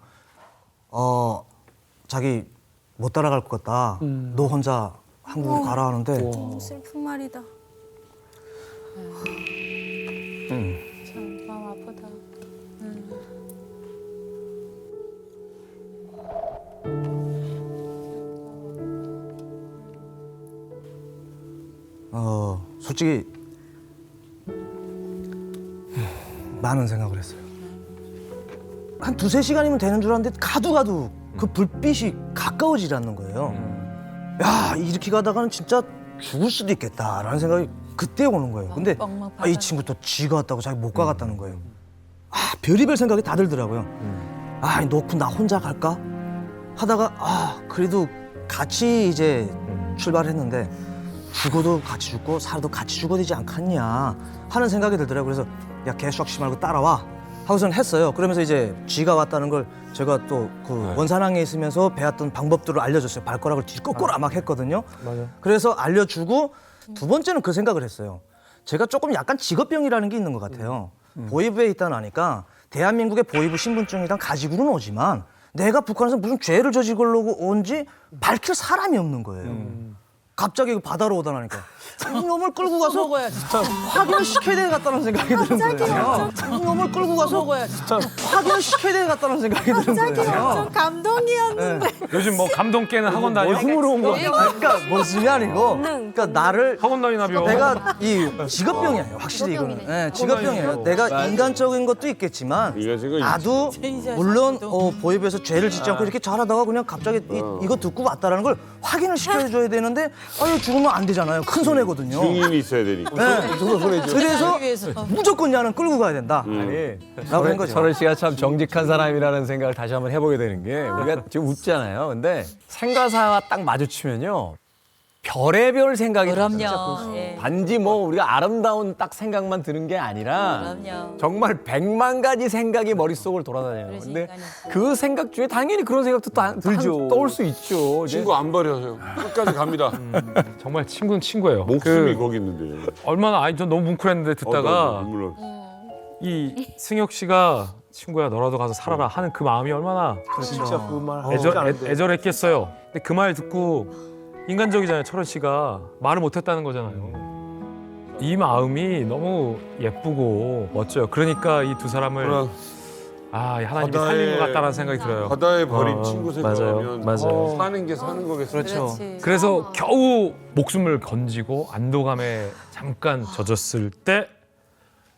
자기 못 따라갈 것 같다. 너 혼자 한국으로 가라 하는데 너무 슬픈 말이다. 참 마음 아프다. 솔직히 많은 생각을 했어요. 한 2-3시간이면 되는 줄 알았는데 가도 그 불빛이 가까워지지 않는 거예요. 야, 이렇게 가다가는 진짜 죽을 수도 있겠다라는 생각이 그때 오는 거예요. 근데 이 친구 또 쥐가 왔다고 자기 못 가겠다는 거예요. 별의별 생각이 다 들더라고요. 놓고 나 혼자 갈까? 하다가 그래도 같이 이제 출발했는데 죽어도 같이 죽고 살아도 같이 죽어야 되지 않겠냐 하는 생각이 들더라고요. 그래서 야, 개수학시 말고 따라와 하고서는 했어요. 그러면서 이제 쥐가 왔다는 걸 제가 또 그 원산항에 있으면서 배웠던 방법들을 알려줬어요. 발가락을 뒤거꾸로 막 했거든요. 그래서 알려주고 두 번째는 그 생각을 했어요. 제가 조금 약간 직업병이라는 게 있는 것 같아요. 보위부에 있다 나니까 대한민국의 보위부 신분증이랑 가지고는 오지만 내가 북한에서 무슨 죄를 저지르려고 온지 밝힐 사람이 없는 거예요. 갑자기 바다로 오다 나니까 놈을 끌고 가서 확인을 시켜야 되겠다는 생각이 드는 거예요. 놈을 끌고 가서 확인을 시켜야 되겠다는 생각이 드는 거예요. 감동이었는데. 요즘 뭐 감동 깨는 학원 다녀? 흥으로운 거. 그러니까 멋이 아니고, 그러니까 나를 학원 다니나벼? 내가 이 직업병이에요. 확실히 이거는. 네, 직업병이에요. 내가 인간적인 것도 있겠지만 나도 물론 보위부에서 죄를 짓지 않고 이렇게 잘하다가 그냥 갑자기 이거 듣고 왔다라는 걸 확인을 시켜줘야 되는데 죽으면 안 되잖아요. 큰 손해거든요. 증인이 있어야 되니까. 네. 그래서 무조건 야는 끌고 가야 된다. 라고 한 거죠. 철원 씨가 참 정직한 사람이라는 생각을 다시 한번 해보게 되는 게 우리가 지금 웃잖아요. 근데 생과사와 딱 마주치면요. 별의별 생각이 그럼요. 예. 단지 뭐 우리가 아름다운 딱 생각만 드는 게 아니라 그럼요. 정말 100만 가지 생각이 머릿속을 돌아다녀요. 근데 그 생각 중에 당연히 그런 생각도 들죠. 떠올 수 있죠. 이제. 친구 안 버려요. 끝까지 갑니다. 정말 친구는 친구예요. 목숨이 거기 있는데. 얼마나 전 너무 뭉클했는데 듣다가 물론. 이 승혁 씨가 친구야 너라도 가서 살아라 하는 그 마음이 얼마나 진짜 그 말 애절했겠어요. 근데 그 말 듣고 인간적이잖아요. 철원 씨가 말을 못했다는 거잖아요. 이 마음이 너무 예쁘고 멋져요. 그러니까 이 두 사람을 하나님이 살린 것 같다는 생각이 들어요. 바다에 버린 친구 생각하면 맞아요. 사는 게 사는 거겠어요. 그렇죠. 그래서 겨우 목숨을 건지고 안도감에 잠깐 젖었을 때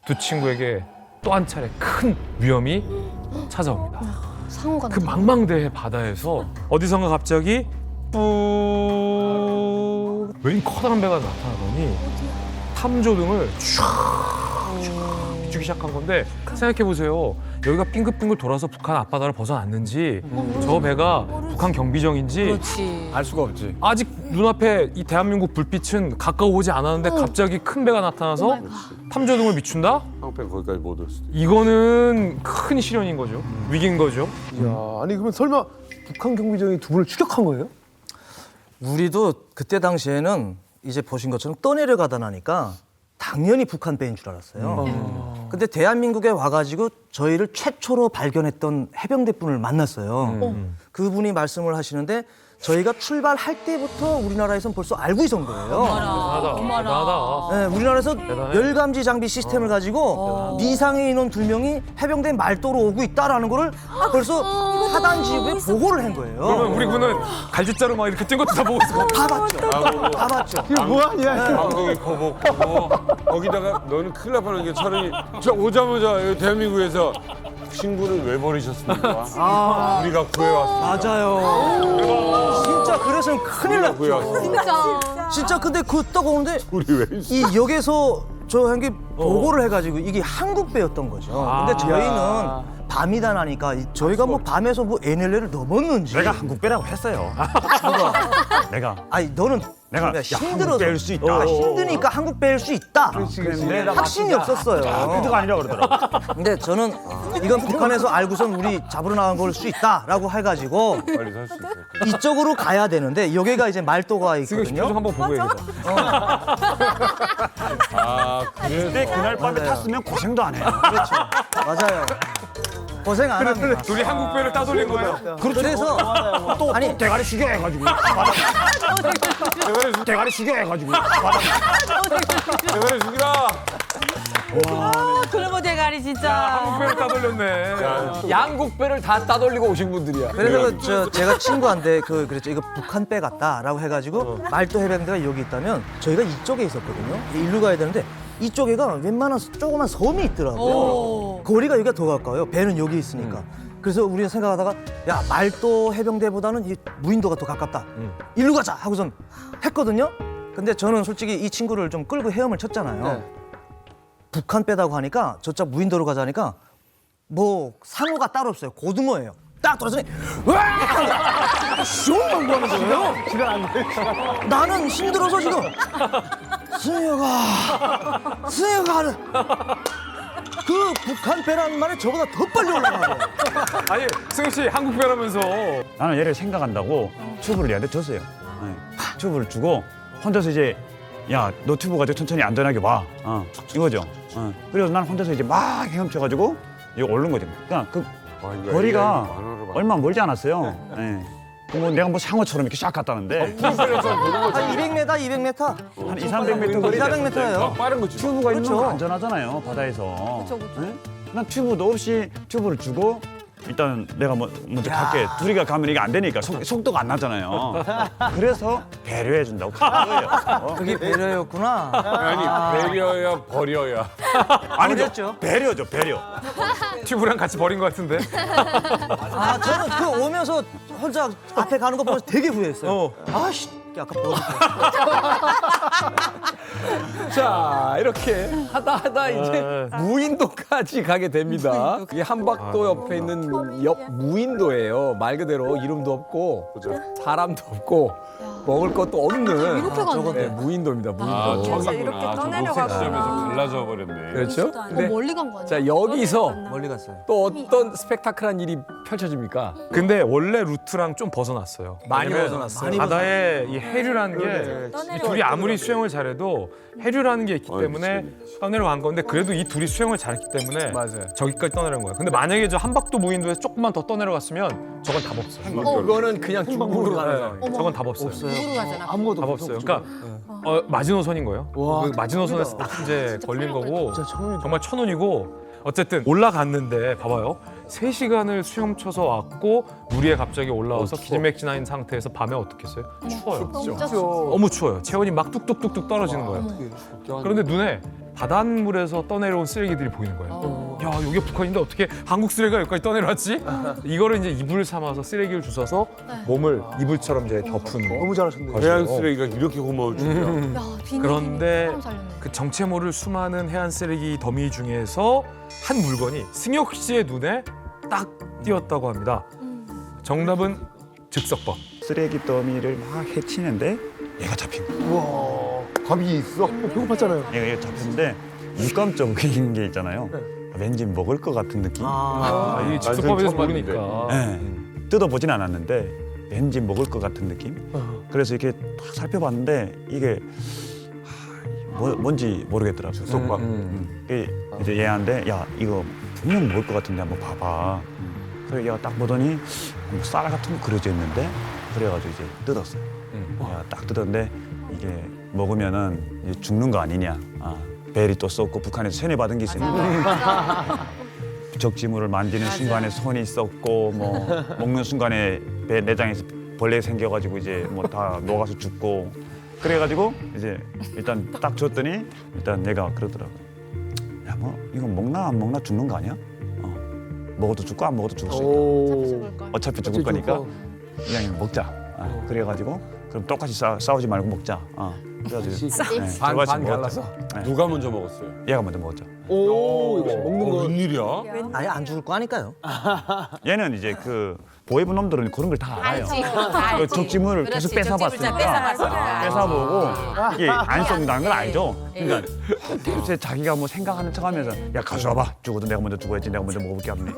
두 친구에게 또 한 차례 큰 위험이 찾아옵니다. 상호가 그 망망대해 바다에서 어디선가 갑자기 웬 커다란 배가 나타나더니 탐조등을 쫙 비추기 시작한 건데 생각해보세요. 여기가 빙글빙글 돌아서 북한 앞바다를 벗어났는지 저 배가 북한 경비정인지 그렇지. 알 수가 없지. 아직 눈앞에 이 대한민국 불빛은 가까워 오지 않았는데 갑자기 큰 배가 나타나서 탐조등을 비춘다? 항pen 거기까지 못 왔을 때. 이거는 큰 시련인 거죠. 위기인 거죠. 야, 아니 그러면 설마 북한 경비정이 두 분을 추격한 거예요? 우리도 그때 당시에는 이제 보신 것처럼 떠내려가다 나니까 당연히 북한 배인 줄 알았어요. 근데 대한민국에 와가지고 저희를 최초로 발견했던 해병대분을 만났어요. 그분이 말씀을 하시는데 저희가 출발할 때부터 우리나라에선 벌써 알고 있었던 거예요. 대단하다. 네, 우리나라에서 대단해. 열감지 장비 시스템을 가지고 미상의 인원 2명이 해병대 말도로 오고 있다라는 거를 벌써 하단지부에 보고를 한 거예요. 그러면 우리 군은 갈짓자로 막 이렇게 뜬 것도 다 보고 있어. 다 봤죠. 다 봤죠. 이거 뭐하냐? 방송이 거북하고 거기다가 너는 큰일 날 뻔한 게 차라리 저 오자마자 여기 대한민국에서 친구를 왜 버리셨습니까? 우리가 구해왔습니다. 맞아요. 진짜 그래서 큰일 났죠. 구해왔습니다. 진짜 근데 그 딱 오는데 우리 왜 이 역에서 저 한 게 보고를 해가지고 이게 한국 배였던 거죠. 근데 저희는 밤이다 나니까 저희가 뭐 밤에서 뭐 NLL을 넘었는지 내가 한국 배라고 했어요. 내가 아니 너는 내가 힘들어서 뺄 수 있다. 힘드니까 한국 뺄 수 있다. 확신이 없었어요. 그도가 아니라 그러더라고. 근데 저는 이건 북한에서 알고선 우리 잡으러 나간 걸 수 있다라고 해가지고 빨리 살 수 있어요. 이쪽으로 가야 되는데 여기가 이제 말도가 승혁 씨 표정 있거든요. 한번 보고 얘기해봐. 근데 그날 밤에 탔으면 고생도 안 해요. 그렇죠. 맞아요. 고생 안 합니다. 둘이 한국 배를 따돌린 거예요. 그래서 또 아니 대가리 숙여 해가지고. 대가리 숙여 해가지고. 대가리 죽이라. 그러고 대가리 진짜. 한국 배를 따돌렸네. 양국 배를 다 따돌리고 오신 분들이야. 그래서 제가 친구한테 그랬죠. 이거 북한 배 같다라고 해가지고 말도 해병대가 여기 있다면 저희가 이쪽에 있었거든요. 일로 가야 되는데 이쪽에가 웬만한 조그만 섬이 있더라고요. 거리가 여기가 더 가까워요. 배는 여기 있으니까. 그래서 우리가 생각하다가 야 말도 해병대보다는 이 무인도가 더 가깝다. 일로 가자 하고선 했거든요. 근데 저는 솔직히 이 친구를 좀 끌고 헤엄을 쳤잖아요. 북한 빼다고 하니까 저쪽 무인도로 가자니까 뭐 상어가 따로 없어요. 고등어예요. 딱 돌아서니 와! 슝 하고 하는 거예요. 나는 힘들어서 지금 승혁아 하는 그 북한 배라는 말에 저보다 더 빨리 올라가요. 아니 승혁 씨 한국 배라면서 나는 얘를 생각한다고 튜브를 얘한테 줬어요. 네. 튜브를 주고 혼자서 이제 야 너 튜브 가지고 천천히 안전하게 와. 이거죠. 그래서 난 혼자서 이제 막 헤엄쳐가지고 이거 오른 거죠. 그러니까 그 거리가 얼마 멀지 않았어요. 네. 뭐 내가 뭐 상어처럼 이렇게 샥 갔다는데 한 200m, 200m. 한 200~300m 거리 400m예요. 빠른 거지. 튜브가 있는 그렇죠. 건 안전하잖아요, 바다에서. 네? 난 튜브도 없이 튜브를 주고 일단 내가 먼저 갈게. 둘이가 가면 이게 안 되니까 속도가 안 나잖아요. 그래서 배려해 준다고 가는 거예요. 그게 배려였구나. 아니 배려야 버려야. 아니죠. 배려죠, 배려. 튜브랑 같이 버린 것 같은데. 아, 저는 그 오면서 혼자 앞에 가는 거 보면서 되게 후회했어요. 아씨, 아까 자, 이렇게 하다 이제 무인도까지 가게 됩니다. 이 한박도 옆에 있는 옆 무인도예요. 말 그대로 이름도 없고 사람도 없고 먹을 것도 없는 이렇게 갔네. 네, 무인도입니다. 무인도. 아 저기구나. 이렇게 저 떠내려가지고. 녹색 지점에서 갈라져 버렸네. 그렇죠? 근데 멀리 간 거 아니야? 자, 여기서 멀리 갔어요. 또 어떤 스펙타클한 일이 펼쳐집니까? 근데 원래 루트랑 좀 벗어났어요. 많이 왜냐면 벗어났어요. 바다에 이 해류라는 게 이 둘이 아무리 수영을 잘해도 해류라는 게 있기 때문에 떠내려간 건데 그래도 이 둘이 수영을 잘했기 때문에 맞아요. 저기까지 떠내려간 거예요. 근데 만약에 저 한박도 무인도에서 조금만 더 떠내려갔으면 저건 답 없어요. 그거는 그냥 중국으로 가는 상황. 네, 저건 답 없어요. 누구로 가잖아. 아무것도 답 없어요. 그러니까 마지노선인 거예요. 그 마지노선에서 딱 이제 걸린 거고 정말 천운이고 어쨌든 올라갔는데 봐봐요. 3시간을 수영쳐서 왔고 물 위에 갑자기 올라와서 기진맥진한 상태에서 밤에 어떻게 했어요? 추워요. 너무 추워요. 체온이 막 뚝뚝뚝뚝 떨어지는 거예요. 그런데 눈에 바닷물에서 떠내려온 쓰레기들이 보이는 거예요. 야, 여기 북한인데 어떻게 한국 쓰레기가 여기까지 떠내려왔지? 이거를 이제 이불 삼아서 쓰레기를 주워서 몸을 이불처럼 이제 덮은 너무 잘하셨네요. 해안 쓰레기가 이렇게 고마울 줄이야. 그런데 그런데 그 정체 모를 수많은 해안 쓰레기 더미 중에서 한 물건이 승혁 씨의 눈에 딱 띄었다고 합니다. 정답은 즉석법. 쓰레기 더미를 막 해치는데 얘가 잡힌 거예요. 감이 있어? 배고팠잖아요. 얘가 잡혔는데 육감적인 게 있잖아요. 왠지 먹을 것 같은 느낌? 이 즉석법에 대해서 처음 모르니까. 네. 뜯어보진 않았는데 왠지 먹을 것 같은 느낌? 그래서 이렇게 딱 살펴봤는데 이게 뭔지 모르겠더라고요. 즉석밥. 이제 얘한테 야 이거 분명 먹을 것 같은데 한번 봐봐. 그래서 얘가 딱 보더니 쌀 같은 거 그려져 있는데 그래가지고 이제 뜯었어요. 야, 딱 뜯었는데 이게 먹으면은 이제 죽는 거 아니냐. 벨이 또 썩고 북한에서 세뇌받은 게 있으니까 적지물을 만지는 순간에 손이 썩고 뭐 먹는 순간에 배 내장에서 벌레 생겨가지고 이제 뭐 다 녹아서 죽고 그래가지고 이제 일단 딱 줬더니 일단 얘가 그러더라고. 야 뭐 이거 먹나 안 먹나 죽는 거 아니야? 먹어도 죽고 안 먹어도 죽을 수 있다. 어차피 죽을 거니까 그냥 먹자. 그래가지고 그럼 똑같이 싸우지 말고 먹자. 그래가지고 반 갈라서. 누가 먼저 먹었어요? 얘가 먼저 먹었죠. 오, 이거 먹는 거. 웬일이야? 아예 안 죽을 거 아니까요. 얘는 이제 그 보이브 놈들은 그런 걸 다 알아요. 그 적지물을 계속 뺏어봤으니까 뺏어보고 이게 안 썩는다는 걸 알죠. 그러니까 글쎄 자기가 뭐 생각하는 척하면서 야 가져와봐. 죽어도 내가 먼저 죽어야지. 내가 먼저 먹어볼게 하면.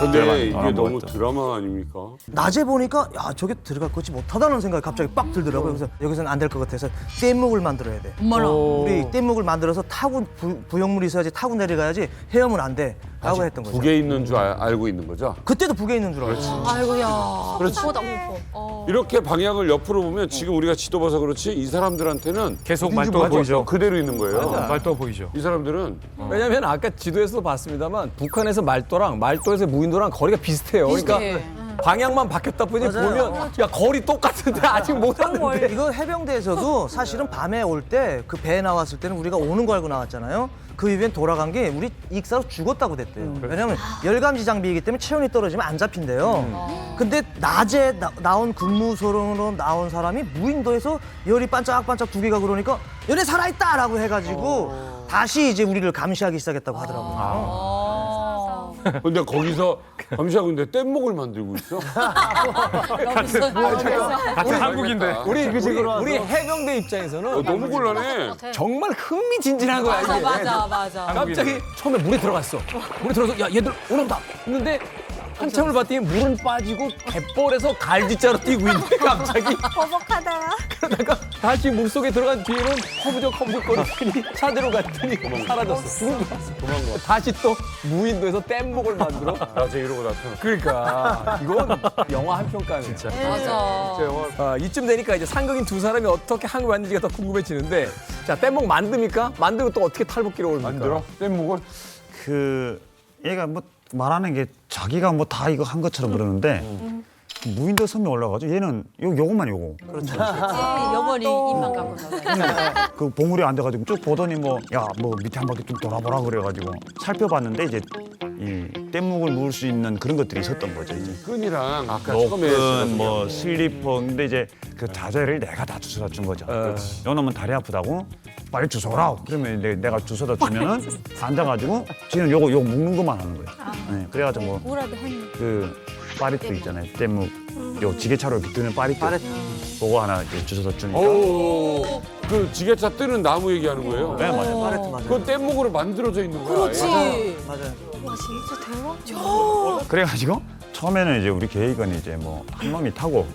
근데 이게 너무 드라마 아닙니까? 낮에 보니까 야 저게 들어갈 거지 못하다는 생각이 갑자기 빡 들더라고요. 그래서 여기서는 안 될 것 같아서 뗏목을 만들어야 돼. 어머나. 우리 뗏목을 만들어서 타고 부영물이 있어야지 타고 내려가야지 헤엄은 안 돼. 라고 했던 거죠. 북에 있는 줄 알고 있는 거죠? 그때도 북에 있는 줄 알았어. 아이고야. 그렇지. 이렇게 방향을 옆으로 보면 지금 우리가 지도 봐서 그렇지 이 사람들한테는 계속 말도가 보이죠. 그대로 있는 거예요. 말도가 보이죠. 이 사람들은 왜냐면 아까 지도에서도 봤습니다만 북한에서 말도랑 말도에서 무인도랑 거리가 비슷해요. 그러니까 방향만 바뀌었다 보니 맞아요. 보면 야 거리 똑같은데 아직 못 왔는데. 이거 해병대에서도 사실은 밤에 올 때 그 배 나왔을 때는 우리가 오는 거 알고 나왔잖아요. 그 이후엔 돌아간 게 우리 익사로 죽었다고 됐대요. 왜냐면 열감지 장비이기 때문에 체온이 떨어지면 안 잡힌대요. 근데 낮에 나온 근무소로 나온 사람이 무인도에서 열이 반짝반짝 두 개가 그러니까 얘네 살아있다라고 해가지고 다시 이제 우리를 감시하기 시작했다고 하더라고요. 근데 거기서 감시하고 있는데 뗏목을 만들고 있어? 같은 한국인데. 우리 해병대 입장에서는 너무 곤란해. 정말 흥미진진한 거야 이게. 맞아. 갑자기 처음에 물에 들어갔어. 물에 들어서 야 얘들 올라온다. 했는데 한참을 봤더니 물은 빠지고 갯벌에서 갈지자로 뛰고 있는데 갑자기 버벅하다. 그러다가 다시 물속에 들어간 뒤에는 허부적거리더니 차대로 갔더니 사라졌어. 죽은 줄 알았어. 도망가. 다시 또 무인도에서 뗏목을 만들어. 나중에 이러고 나타나. 그러니까 이건 영화 한 편감이야. 진짜. 맞아. 이쯤 되니까 이제 상극인 두 사람이 어떻게 한국 왔는지가 더 궁금해지는데 자 뗏목 만듭니까? 만들고 또 어떻게 탈북기로 올립니까? 만들어? 뗏목을? 그 얘가 뭐 말하는 게 자기가 뭐 다 이거 한 것처럼 그러는데 무인도 섬에 올라가지고 얘는 요것만 요거. 그렇지. 영원히 입만 감고 나가. 그 봉우리 앉아가지고 쭉 보더니 뭐 야 뭐 밑에 한 바퀴 좀 돌아보라 그래가지고 살펴봤는데 이제 이 뗏목을 무을 수 있는 그런 것들이 있었던 거죠. 이제 끈이랑 아까 처음에 노끈 뭐 슬리퍼 근데 이제 그 자재를 내가 다 주워다 준 거죠. 요 놈은 다리 아프다고 빨리 주워라. 그러면 내가 주워다 주면은 앉아가지고 지는 요거 묶는 것만 하는 거예요. 네, 그래가지고 뭐 뭐라도 했네. 그 파리트 있잖아요. 뗏목 요 지게차로 이렇게 뜨는 파리트. 그거 하나 이제 주워다 주니까. 오, 그 지게차 뜨는 나무 얘기하는 거예요? 네 맞아요. 파레트 맞아요. 그건 뗏목으로 만들어져 있는 거야. 그렇지. 맞아요. 와 진짜 대박. 그래가지고 처음에는 이제 우리 계획은 이제 뭐 한 놈이 타고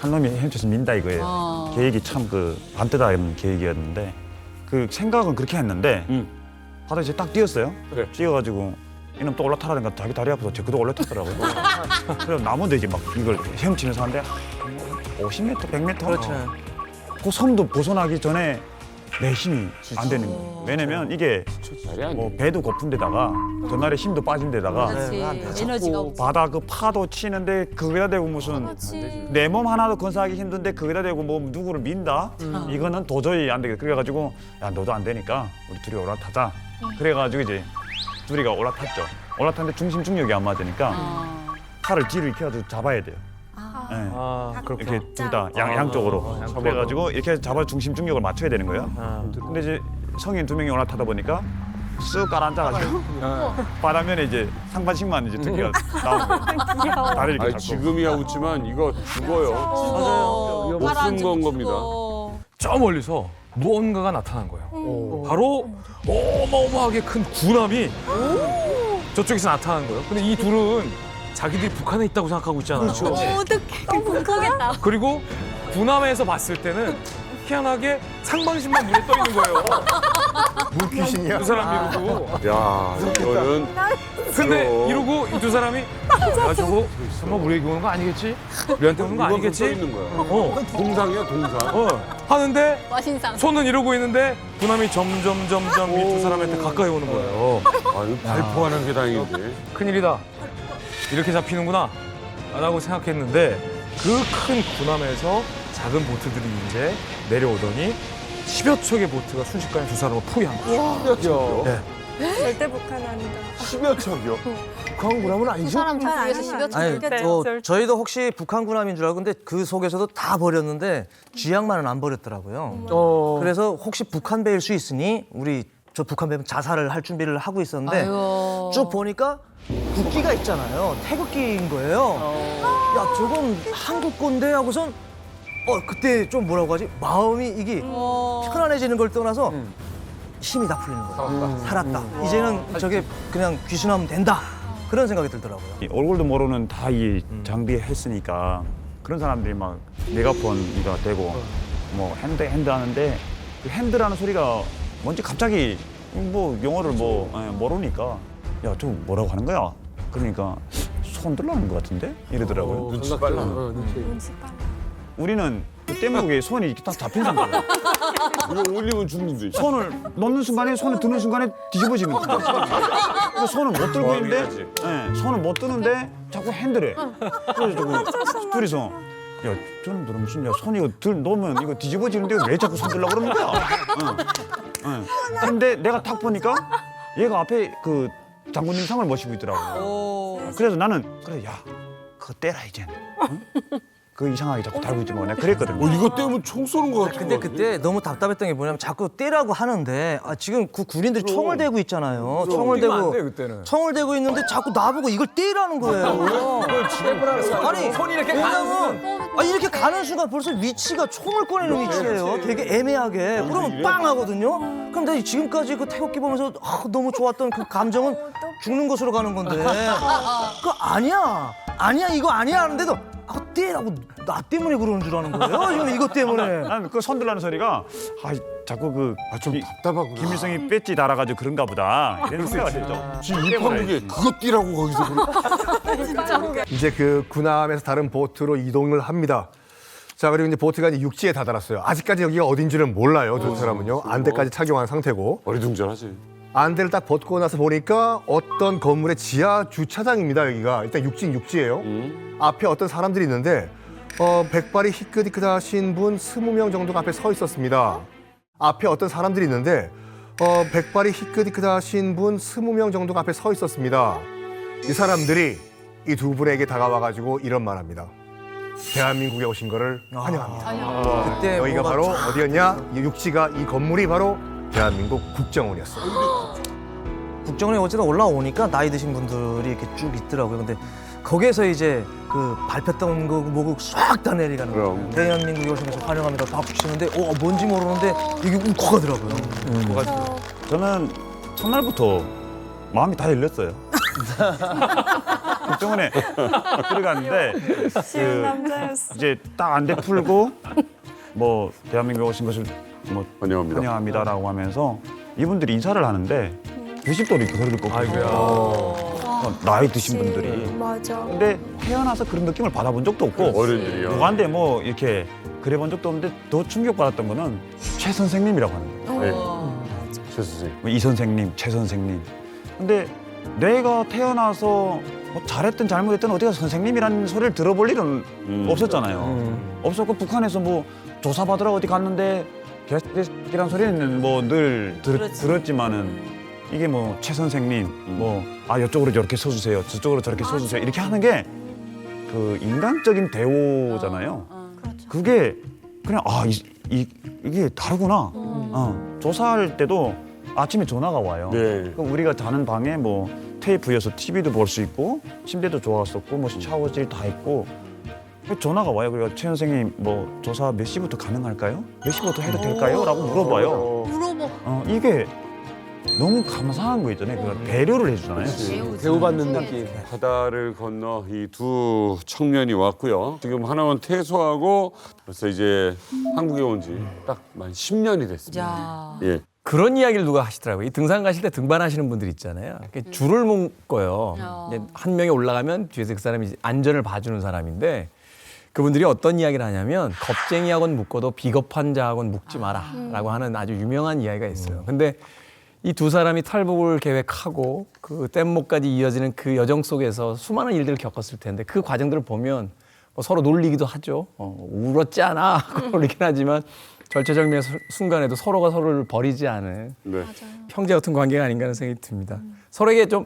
한 놈이 헤쳐서 민다 이거예요. 계획이 참 그 반대다는 계획이었는데 그 생각은 그렇게 했는데 바다에 이제 딱 뛰었어요. 그래. 뛰어가지고 이놈 또 올라타라니까 자기 다리 아파서 저도 올라탔더라고요. 그래서 나무도 이제 막 이걸 헤엄치면서 하는데 50m, 100m. 그렇죠. 그 섬도 벗어나기 전에 내 힘이 안 되는 거예요. 왜냐면 이게 말이 안 뭐 돼. 배도 고픈 데다가 전날에 힘도 빠진 데다가 그렇지. 에너지가 없지. 바다 그 파도 치는데 그거다 대고 무슨 내 몸 하나도 건사하기 힘든데 그거다 대고 뭐 누구를 민다? 이거는 도저히 안 되겠다. 그래가지고 야 너도 안 되니까 우리 둘이 올라타자. 그래가지고 이제 둘이가 올라탔죠. 올라탔는데 중심 중력이 안 맞으니까 팔을 뒤로 이렇게 해서 잡아야 돼요. 네. 이렇게 둘 다 양쪽으로. 그래가지고 이렇게 잡아 중심 중력을 맞춰야 되는 거예요. 근데 이제 성인 두 명이 올라타다 보니까 쓱 깔아앉아가지고 바다면에 이제 상반신만 이제 두 개가 나오는 거예요. 다리를 이렇게 아니, 잡고. 지금이야 웃지만 이거 죽어요. 맞아요. 못 쓴 건 겁니다. 저 멀리서 무언가가 나타난 거예요. 바로 어마어마하게 큰 군함이 저쪽에서 나타난 거예요. 근데 이 둘은 자기들이 북한에 있다고 생각하고 있잖아요. 어떡해. 무서겠다. 그리고 군함에서 봤을 때는 희한하게 상반신만 물에 떠 있는 거예요. 물귀신이야. 두 사람 이러고. 야, 이거는 근데 이러고 이 두 사람이 야 저거 설마 우리에게 오는 거 아니겠지? 우리한테 오는 거 이건 써 아니겠지? 있는 거야. 어. 동상이야, 동상. 하는데 와신상. 손은 이러고 있는데 군함이 점점 이 두 사람한테 가까이 오는 거예요. 아, 이거 발포하는 게 다행인데. 큰일이다. 이렇게 잡히는구나 라고 생각했는데 그 큰 군함에서 작은 보트들이 이제 내려오더니 10여 척의 보트가 순식간에 두 사람을 포위한 거죠. 절대 북한 아니다. 10여 척이요? 북한 군함은 아니죠? 사람 중에서 10여 아니, 저희도 혹시 북한 군함인 줄 알고 근데 그 속에서도 다 버렸는데 쥐양만은 안 버렸더라고요. 그래서 혹시 북한 배일 수 있으니 우리 저 북한 배면 자살을 할 준비를 하고 있었는데 아이고. 쭉 보니까 국기가 있잖아요. 태극기인 거예요. 야 저건 한국 건데 하고선 그때 좀 뭐라고 하지? 마음이 이게 편안해지는 걸 떠나서 힘이 다 풀리는 거예요. 살았다. 이제는 저게 그냥 귀순하면 된다. 그런 생각이 들더라고요. 이 얼굴도 모르는 다 이 장비했으니까 그런 사람들이 막 메가폰이가 되고 뭐 핸드 하는데 그 핸드라는 소리가 뭔지 갑자기 뭐 영어를 뭐 모르니까 야 저 뭐라고 하는 거야? 그러니까 손 들라는 것 같은데 이러더라고요. 눈치 빨라. 우리는 그 뗏목에 손이 이렇게 딱 잡힌 상태예요. 이거 올리면 죽는데. 손을 넣는 순간에 손을 드는 순간에 뒤집어지는 거예요. 손을 못 들고 있는데, 손을 못 드는데 자꾸 핸들해. 그래서 자꾸 둘이서 야, 저놈들은 무슨 야 손이 이거 들 놓으면 이거 뒤집어지는데 왜 자꾸 손 들려고 그러는 거야? 응. 근데 내가 딱 보니까 얘가 앞에 그 장군님 상을 모시고 있더라고. 그래서 나는 그래 야 그거 떼라 이제. 응? 그 이상하게 자꾸 달고 있지 뭐 내가 그랬거든. 이거 때문에 총 쏘는 거 같은 근데 그때 너무 답답했던 게 뭐냐면 자꾸 떼라고 하는데 지금 그 군인들이 총을 대고 있잖아요. 총을 뛰면 안 대고 돼, 그때는. 총을 대고 있는데 자꾸 나보고 이걸 떼라는 거예요. 아니 손이 이렇게 왜냐면 이렇게 가는 순간 벌써 위치가 총을 꺼내는 위치예요. 되게 애매하게. 그러면 빵 하거든요. 그럼 내가 지금까지 그 태극기 보면서 너무 좋았던 그 감정은 죽는 것으로 가는 건데. 그거 아니야 이거 아니야 하는데도 떼라고 나 때문에 그러는 줄 아는 거예요. 지금 이것 때문에. 난 그 손들라는 소리가 자꾸 그 좀 답답하구나. 김일성이 배지 달아가지고 그런가 보다 이런 생각을 했죠. 지금 이 판국에 그거 뛰라고 거기서 이제 그 군함에서 다른 보트로 이동을 합니다. 자, 그리고 이제 보트가 이제 육지에 다다랐어요. 아직까지 여기가 어딘지는 몰라요. 두 사람은요. 안대까지 착용한 상태고. 어리둥절하지. 안대를 딱 벗고 나서 보니까 어떤 건물의 지하 주차장입니다. 여기가 일단 육지예요. 앞에 어떤 사람들이 있는데 백발이 희끗희끗하신 분 20명 정도가 앞에 서 있었습니다. 앞에 어떤 사람들이 있는데 백발이 희끗희끗하신 분 20명 정도가 앞에 서 있었습니다. 이 사람들이 이 두 분에게 다가와가지고 이런 말합니다. 대한민국에 오신 거를 환영합니다. 그때 여기가 바로 어디였냐? 이 육지가 이 건물이 바로 대한민국 국정원이었어요. 국정원에 어쨌든 올라오니까 나이 드신 분들이 이렇게 쭉 있더라고요. 근데 거기에서 이제 그 밟혔던 거 뭐고 싹 다 내려가는 거예요. 그럼. 대한민국에 오신 것을 환영합니다. 박수 치는데 뭔지 모르는데 이게 울컥하더라고요. 저는 첫날부터 마음이 다 열렸어요. 국정원에 들어갔는데 이제 딱 안대 풀고 뭐 대한민국에 오신 것을 뭐 환영합니다. 환영합니다라고 하면서 이분들이 인사를 하는데 교식돌이 그거를 꺾고 나이 드신 분들이 맞아. 근데 태어나서 그런 느낌을 받아본 적도 없고 어른들이요. 누구한테 뭐 이렇게 그래본 적도 없는데 더 충격받았던 거는 최 선생님이라고 하는 거예요. 네. 최 선생님. 뭐 이 선생님, 최 선생님. 근데 내가 태어나서 뭐 잘했든 잘못했든 어디가 선생님이라는 소리를 들어볼 일은 없었잖아요. 없었고 북한에서 뭐 조사받으러 어디 갔는데 개새끼란 소리는 뭐 늘 들었지만은 이게 뭐 최 선생님 뭐 이쪽으로 저렇게 서주세요, 저쪽으로 저렇게 서주세요 이렇게 하는 게 그 인간적인 대우잖아요. 그게 그냥 이게 다르구나. 조사할 때도 아침에 전화가 와요. 네. 그럼 우리가 자는 방에 뭐 테이프여서 TV도 볼 수 있고 침대도 좋았었고 뭐 샤워실 다 있고 전화가 와요. 그래서 최 선생님 뭐 조사 몇 시부터 가능할까요? 몇 시부터 해도 될까요? 라고 물어봐요. 이게 너무 감사한 거 있잖아요. 그 배려를 해주잖아요. 대우받는 느낌. 바다를 건너 이 두 청년이 왔고요. 지금 하나원 퇴소하고 벌써 이제 한국에 온 지 딱 만 10년이 됐습니다. 야. 예. 그런 이야기를 누가 하시더라고요. 이 등산 가실 때 등반하시는 분들 있잖아요. 이렇게 줄을 묶어요. 이제 한 명이 올라가면 뒤에서 그 사람이 안전을 봐주는 사람인데 그분들이 어떤 이야기를 하냐면 겁쟁이하고는 묶어도 비겁한 자하고는 묶지 마라라고 하는 아주 유명한 이야기가 있어요. 근데 이 두 사람이 탈북을 계획하고 그 뗏목까지 이어지는 그 여정 속에서 수많은 일들을 겪었을 텐데 그 과정들을 보면 뭐 서로 놀리기도 하죠. 울었지 않아? 그러긴 하지만 절체절명의 순간에도 서로가 서로를 버리지 않은 네. 형제 같은 관계가 아닌가 하는 생각이 듭니다. 서로에게 좀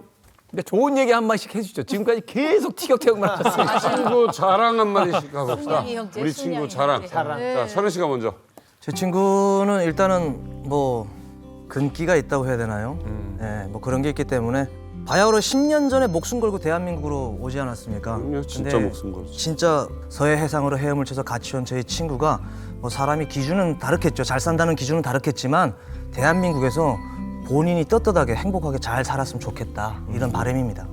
좋은 얘기 한 마디씩 해주죠. 지금까지 계속 티격태격만 하셨습니다. 친구 자랑 한 마디씩 가봅시다. 승냥이 형제, 우리 승냥이 친구 자랑. 형제. 자, 선우 씨가 먼저. 제 친구는 일단은 뭐 근기가 있다고 해야 되나요? 네, 뭐 그런 게 있기 때문에 바야흐로 10년 전에 목숨 걸고 대한민국으로 오지 않았습니까? 그럼요, 진짜 근데 목숨 걸었죠. 진짜 서해 해상으로 헤엄을 쳐서 같이 온 저희 친구가 뭐 사람이 기준은 다르겠죠. 잘 산다는 기준은 다르겠지만 대한민국에서 본인이 떳떳하게 행복하게 잘 살았으면 좋겠다. 이런 바람입니다.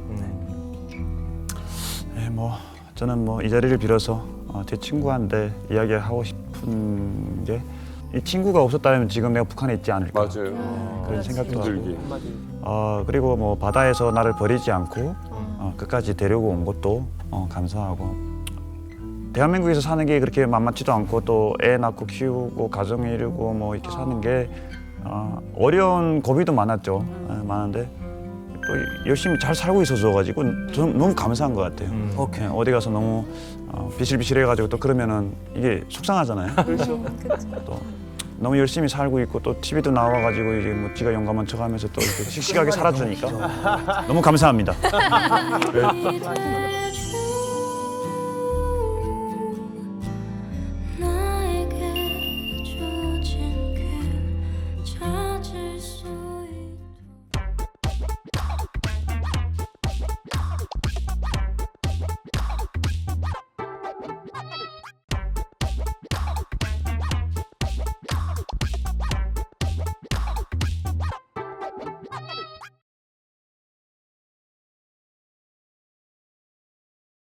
네, 뭐 저는 뭐 이 자리를 빌어서 제 친구한테 이야기하고 싶은 게 이 친구가 없었다면 지금 내가 북한에 있지 않을까. 맞아요. 그런 생각도 힘들게. 하고. 그리고 뭐 바다에서 나를 버리지 않고 끝까지 데리고 온 것도 감사하고. 대한민국에서 사는 게 그렇게 만만치도 않고 또 애 낳고 키우고 가정 이루고 뭐 이렇게 사는 게 어려운 고비도 많았죠. 많은데 또 열심히 잘 살고 있어줘가지고 저는 너무 감사한 것 같아요. 오케이. 어디 가서 너무 비실비실해가지고 또 그러면은 이게 속상하잖아요. 그렇죠. 또 너무 열심히 살고 있고 또 TV도 나와가지고 이제 뭐 지가 용감한 척하면서 또 이렇게 씩씩하게 살아주니까 너무 감사합니다. 네.